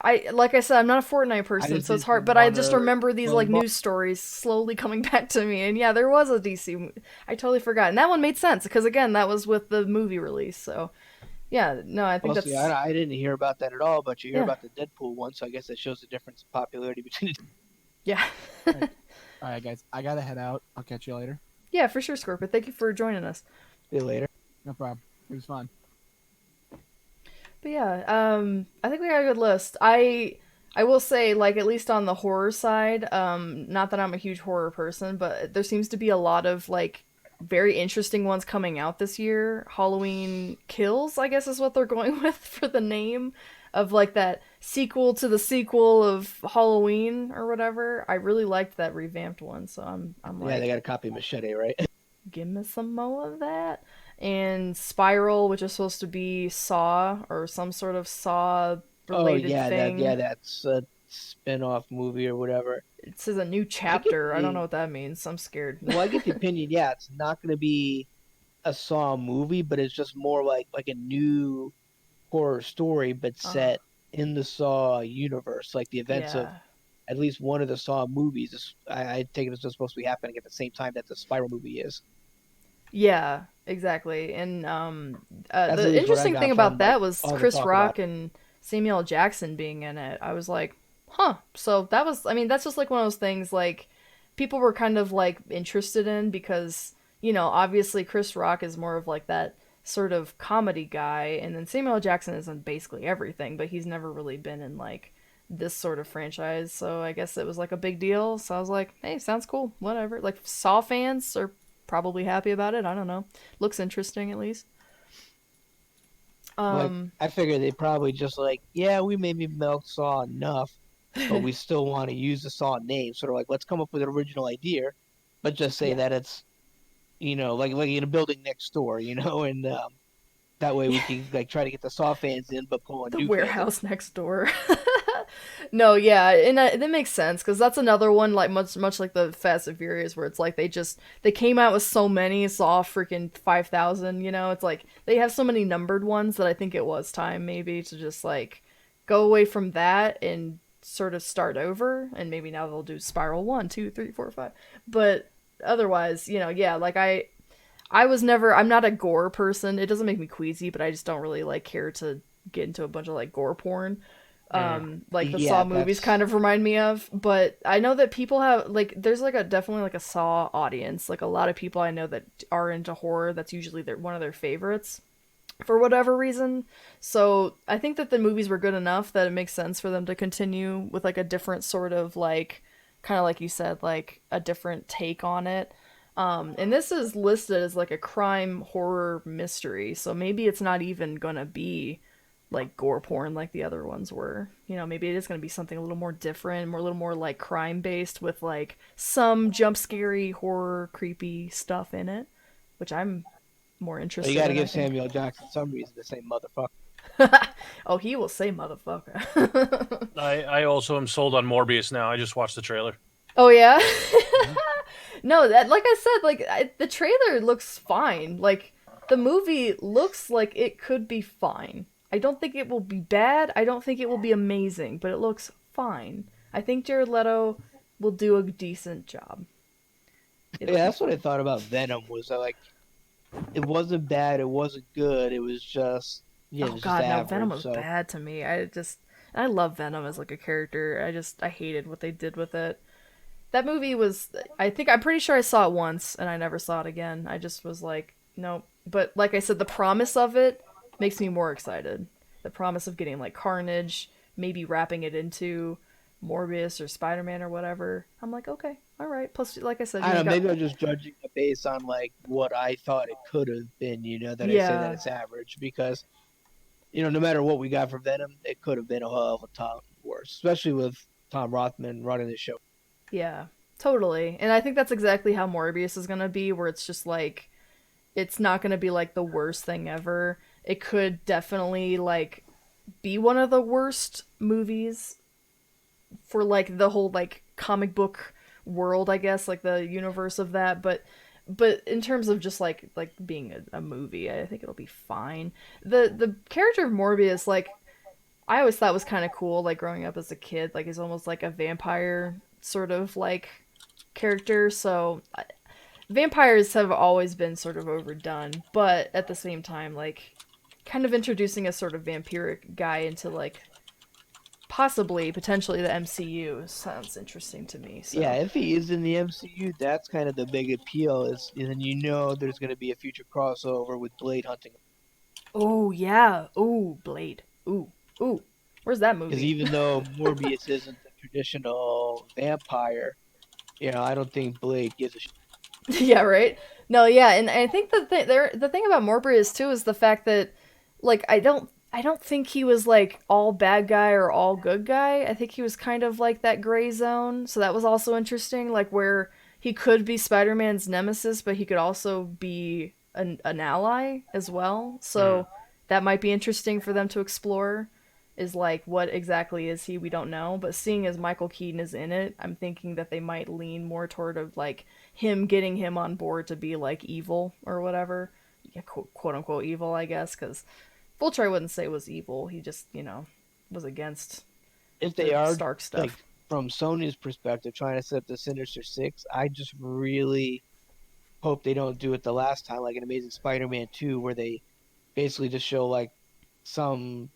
Like I said, I'm not a Fortnite person, just so it's didn't hard. But I just wanna remember these like well, news stories slowly coming back to me, and yeah, there was a DC. I totally forgot, and that one made sense because again, that was with the movie release. So yeah, no, I think Well, that's see, I didn't hear about that at all, but you hear yeah, about the Deadpool one, so I guess that shows the difference in popularity between the two. yeah, All right, guys, I gotta head out. I'll catch you later. yeah, for sure, Scorpio. Thank you for joining us. See you later. No problem. It was fun. But yeah, I think we got a good list. I will say, like, at least on the horror side, not that I'm a huge horror person, but there seems to be a lot of like very interesting ones coming out this year. Halloween Kills, I guess, is what they're going with for the name of like that sequel to the sequel of Halloween or whatever. I really liked that revamped one, so I'm Yeah, they like, got a copy of Machete, right? give me some more of that. And Spiral, which is supposed to be Saw or some sort of Saw Oh related yeah, thing. that's a spin-off movie or whatever. It says a new I get chapter. I don't know the what that means. I'm scared. well, I get the opinion. Yeah, it's not going to be a Saw movie, but it's just more like a new horror story, but Uh, set in the Saw universe, like the events of yeah. at least one of the Saw movies. I take it as just supposed to be happening at the same time that the Spiral movie is. Yeah, exactly. And That's at the least what I interesting thing got about from like that was all the Chris talk about Rock it. and Samuel L. Jackson being in it. I was like, huh. So that was, I mean, that's just like one of those things like people were kind of like interested in because, obviously Chris Rock is more of like that sort of comedy guy, and then Samuel L. Jackson is in basically everything, but he's never really been in like this sort of franchise. So I guess it was like a big deal. So I was like, hey, sounds cool. Whatever. Like Saw fans are probably happy about it. I don't know. Looks interesting at least. Like I figured they probably just like, yeah, we maybe milked Saw enough, but we still want to use the Saw name. Sort of like, let's come up with an original idea, but just say Yeah. that it's, like in a building next door, and that way we can like try to get the Saw fans in, but pull in The new fans. warehouse next door. No, yeah, and that makes sense because that's another one like much like the Fast and Furious where it's like they came out with so many, saw freaking 5,000. You know, it's like they have so many numbered ones that I think it was time maybe to just like go away from that and sort of start over, and maybe now they'll do Spiral 1, 2, 3, 4, 5. But otherwise, yeah, like I'm not a gore person. It doesn't make me queasy, but I just don't really like care to get into a bunch of like gore porn. Like the Yeah, Saw movies kind of remind me of, but I know that people have like there's like a definitely like a Saw audience. Like a lot of people I know that are into horror, that's usually one of their favorites for whatever reason. So I think that the movies were good enough that it makes sense for them to continue with like a different sort of like kind of like you said, like a different take on it. And this is listed as like a crime horror mystery, so maybe it's not even gonna be like gore porn like the other ones were. Maybe it is gonna be something a little more different, a little more like crime based with like some jump scary horror creepy stuff in it, which I'm more Well, interested you got to in, I give think. Samuel Jackson some reason to say motherfucker. Oh, he will say motherfucker. I also am sold on Morbius now. I just watched the trailer. Oh yeah. Mhm. No, that like I said, like the trailer looks fine. Like the movie looks like it could be fine. I don't think it will be bad. I don't think it will be amazing, but it looks fine. I think Jared Leto will do a decent job. Yeah, It'll be that's what I fine. thought about Venom. Was that like it wasn't bad, it wasn't good. It was just it Oh was just god, no, Venom average. was So bad to me. I love Venom as like a character. I hated what they did with it. That movie was I'm pretty sure I saw it once and I never saw it again. I just was like, nope. But like I said, the promise of it makes me more excited. The promise of getting like Carnage, maybe wrapping it into Morbius or Spider-Man or whatever. I'm like, okay, all right. Plus, like I said, I you don't know. got Maybe I'm just judging it based on like what I thought it could have been. That I say that yeah, it's average because no matter what we got for Venom, it could have been a hell of a ton worse, especially with Tom Rothman running the show. yeah, totally. And I think that's exactly how Morbius is gonna be, where it's just like it's not gonna be like the worst thing ever. It could definitely like be one of the worst movies for like the whole like comic book world, I guess, like the universe of that, but in terms of just like being a movie, I think it'll be fine. The character of Morbius, like I always thought was kind of cool, like growing up as a kid, like he's almost like a vampire sort of like character. So vampires have always been sort of overdone, but at the same time, like kind of introducing a sort of vampiric guy into like possibly potentially the MCU sounds interesting to me. Yeah, So if he is in the MCU, that's kind of the big appeal. Is and then there's going to be a future crossover with Blade hunting. oh yeah, oh Blade, ooh, where's that Because movie? even though Morbius isn't the traditional vampire, I don't think Blade gives a shit. Yeah, right. No, yeah, and I think the thing about Morbius too is the fact that like I don't think he was like all bad guy or all good guy. I think he was kind of like that gray zone. So that was also interesting, like where he could be Spider-Man's nemesis, but he could also be an ally as well. Mm. So that might be interesting for them to explore. Is like what exactly is he? We don't know. But seeing as Michael Keaton is in it, I'm thinking that they might lean more toward of like him getting him on board to be like evil or whatever, yeah, quote unquote evil, I guess, because Vulture I wouldn't say was evil. He just, was against If they the are Stark like stuff. from Sony's perspective trying to set up the Sinister Six, I just really hope they don't do it the last time, like in Amazing Spider-Man 2, where they basically just show like some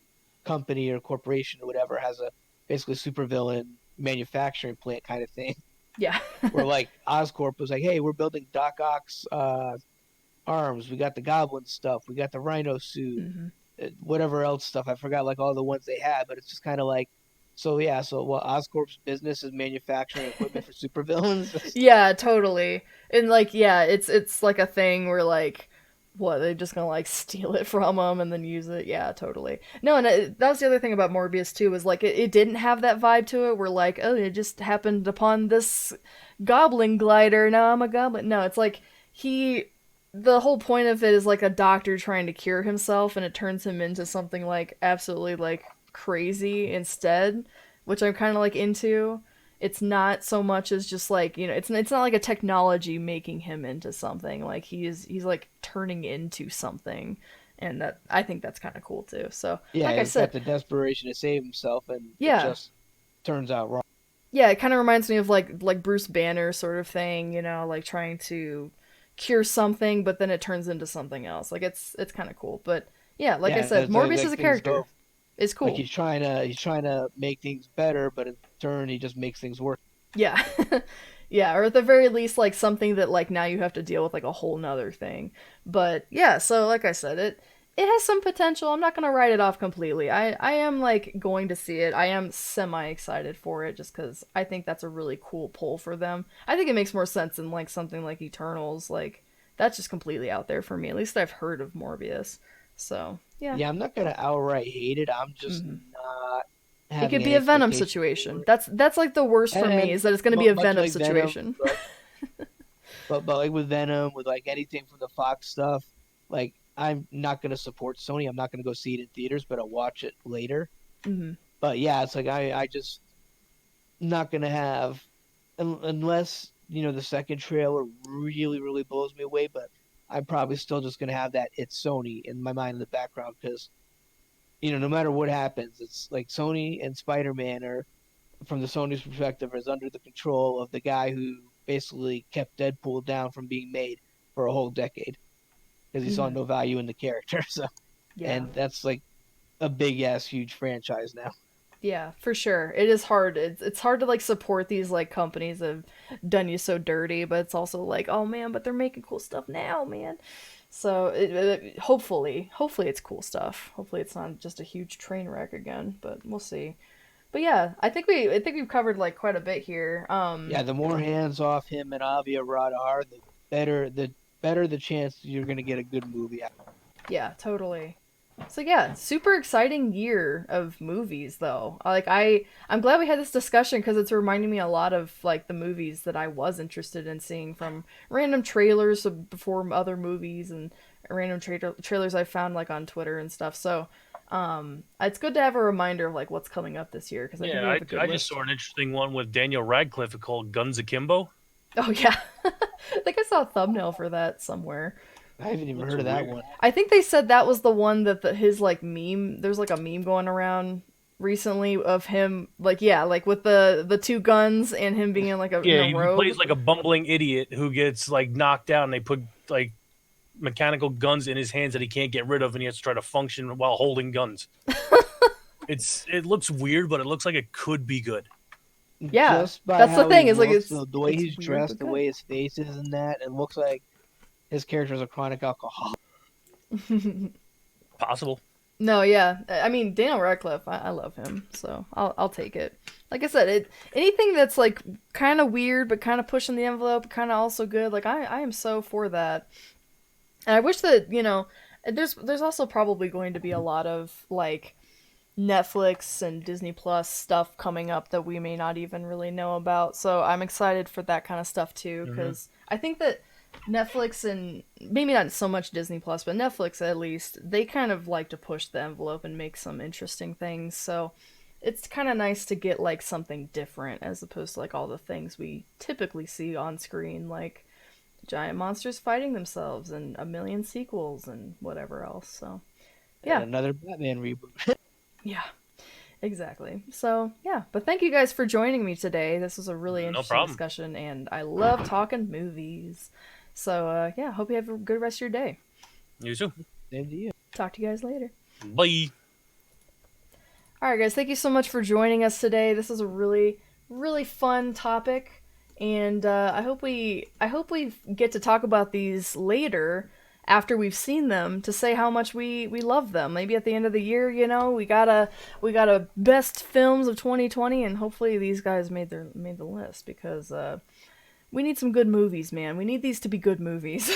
company or corporation or whatever has a basically supervillain manufacturing plant kind of thing. Yeah. Where like Oscorp was like, hey, we're building Doc Ock's arms, we got the Goblin stuff, we got the Rhino suit, hmm whatever else stuff. I forgot like all the ones they had, but it's just kind of like, so yeah, so what Oscorp's business is manufacturing equipment for supervillains. Yeah, totally. And like, yeah, it's like a thing where like, what they're just gonna like steal it from them and then use it. Yeah, totally. No, and that was the other thing about Morbius too, was like it didn't have that vibe to it. Where like, oh, it just happened upon this goblin glider. Now I'm a goblin. No, it's like he. The whole point of it is like a doctor trying to cure himself, and it turns him into something like absolutely like crazy instead, which I'm kind of like into. It's not so much as just like, it's not like a technology making him into something. Like he's like turning into something, and that I think that's kind of cool too. So Yeah, like I he's got said, the desperation to save himself, and it yeah, just turns out wrong. yeah, it kind of reminds me of like Bruce Banner sort of thing, like trying to cure something, but then it turns into something else. Like it's kind of cool. But yeah, like I Yeah, said, it's like, Morbius as a things character go is like cool. he's trying to make things better, but in turn he just makes things worse. Yeah. Yeah, or at the very least like something that like now you have to deal with like a whole nother thing. But yeah, so like I said, it has some potential. I'm not gonna write it off completely. I am like going to see it. I am semi excited for it just because I think that's a really cool pull for them. I think it makes more sense than like something like Eternals. Like that's just completely out there for me. At least I've heard of Morbius. So yeah. Yeah, I'm not gonna outright hate it. I'm just Hmm. not It having could be any a Venom expectations situation. for it. That's like the worst for me And is that it's gonna be a much Venom like Venom, situation. but like with Venom, with like anything from the Fox stuff, like I'm not gonna support Sony. I'm not gonna go see it in theaters, but I'll watch it later. Hmm. But yeah, it's like I just not gonna have unless the second trailer really blows me away. But I'm probably still just gonna have that it's Sony in my mind in the background because no matter what happens, it's like Sony and Spider-Man are from the Sony's perspective is under the control of the guy who basically kept Deadpool down from being made for a whole decade because he saw Hmm. no value in the character. So, Yeah. and that's like a big ass huge franchise now. Yeah, for sure. It is hard. It's hard to like support these like companies that have done you so dirty, but it's also like, oh man, but they're making cool stuff now, man. So hopefully it's cool stuff. Hopefully it's not just a huge train wreck again, but we'll see. But yeah, I think we've covered like quite a bit here. Yeah, the more hands off him and Avi Arad are, the better the chance you're gonna get a good movie out. Yeah, totally. So yeah, super exciting year of movies though. I'm glad we had this discussion because it's reminding me a lot of like the movies that I was interested in seeing from random trailers before other movies and random trailers I found like on Twitter and stuff. So it's good to have a reminder of like what's coming up this year because I think we Yeah, have a good I just list. saw an interesting one with Daniel Radcliffe called Guns Akimbo. Oh yeah, I think I saw a thumbnail for that somewhere. I haven't even Looks heard of that weird. one. I think they said that was the one that his like meme. There's like a meme going around recently of him like yeah like with the two guns and him being in like in Yeah, a he robe. plays like a bumbling idiot who gets like knocked down. And they put like mechanical guns in his hands that he can't get rid of, and he has to try to function while holding guns. It looks weird, but it looks like it could be good. Yeah, Just by that's the how he thing. Is like looks, the way it's he's weird dressed, but the good. way his face is, and that, it looks like his character is a chronic alcoholic. Possible. No, yeah. I mean Daniel Radcliffe. I love him, so I'll take it. Like I said, anything that's like kind of weird but kind of pushing the envelope, kind of also good. Like I am so for that. And I wish that there's also probably going to be a lot of like Netflix and Disney Plus stuff coming up that we may not even really know about. So I'm excited for that kind of stuff too, Mhm. because I think that Netflix and maybe not so much Disney Plus, but Netflix at least, they kind of like to push the envelope and make some interesting things. So it's kind of nice to get like something different as opposed to like all the things we typically see on screen, like giant monsters fighting themselves and a million sequels and whatever else. So And yeah, another Batman reboot. yeah. Exactly. So, yeah, but thank you guys for joining me today. This was a really No interesting problem. discussion, and I love talking movies. So, yeah, hope you have a good rest of your day. You too. Same to you. Talk to you guys later. Bye. All right, guys, thank you so much for joining us today. This is a really, really fun topic, and I hope we get to talk about these later after we've seen them to say how much we love them. Maybe at the end of the year, we got a best films of 2020, and hopefully these guys made the list because we need some good movies, man. We need these to be good movies.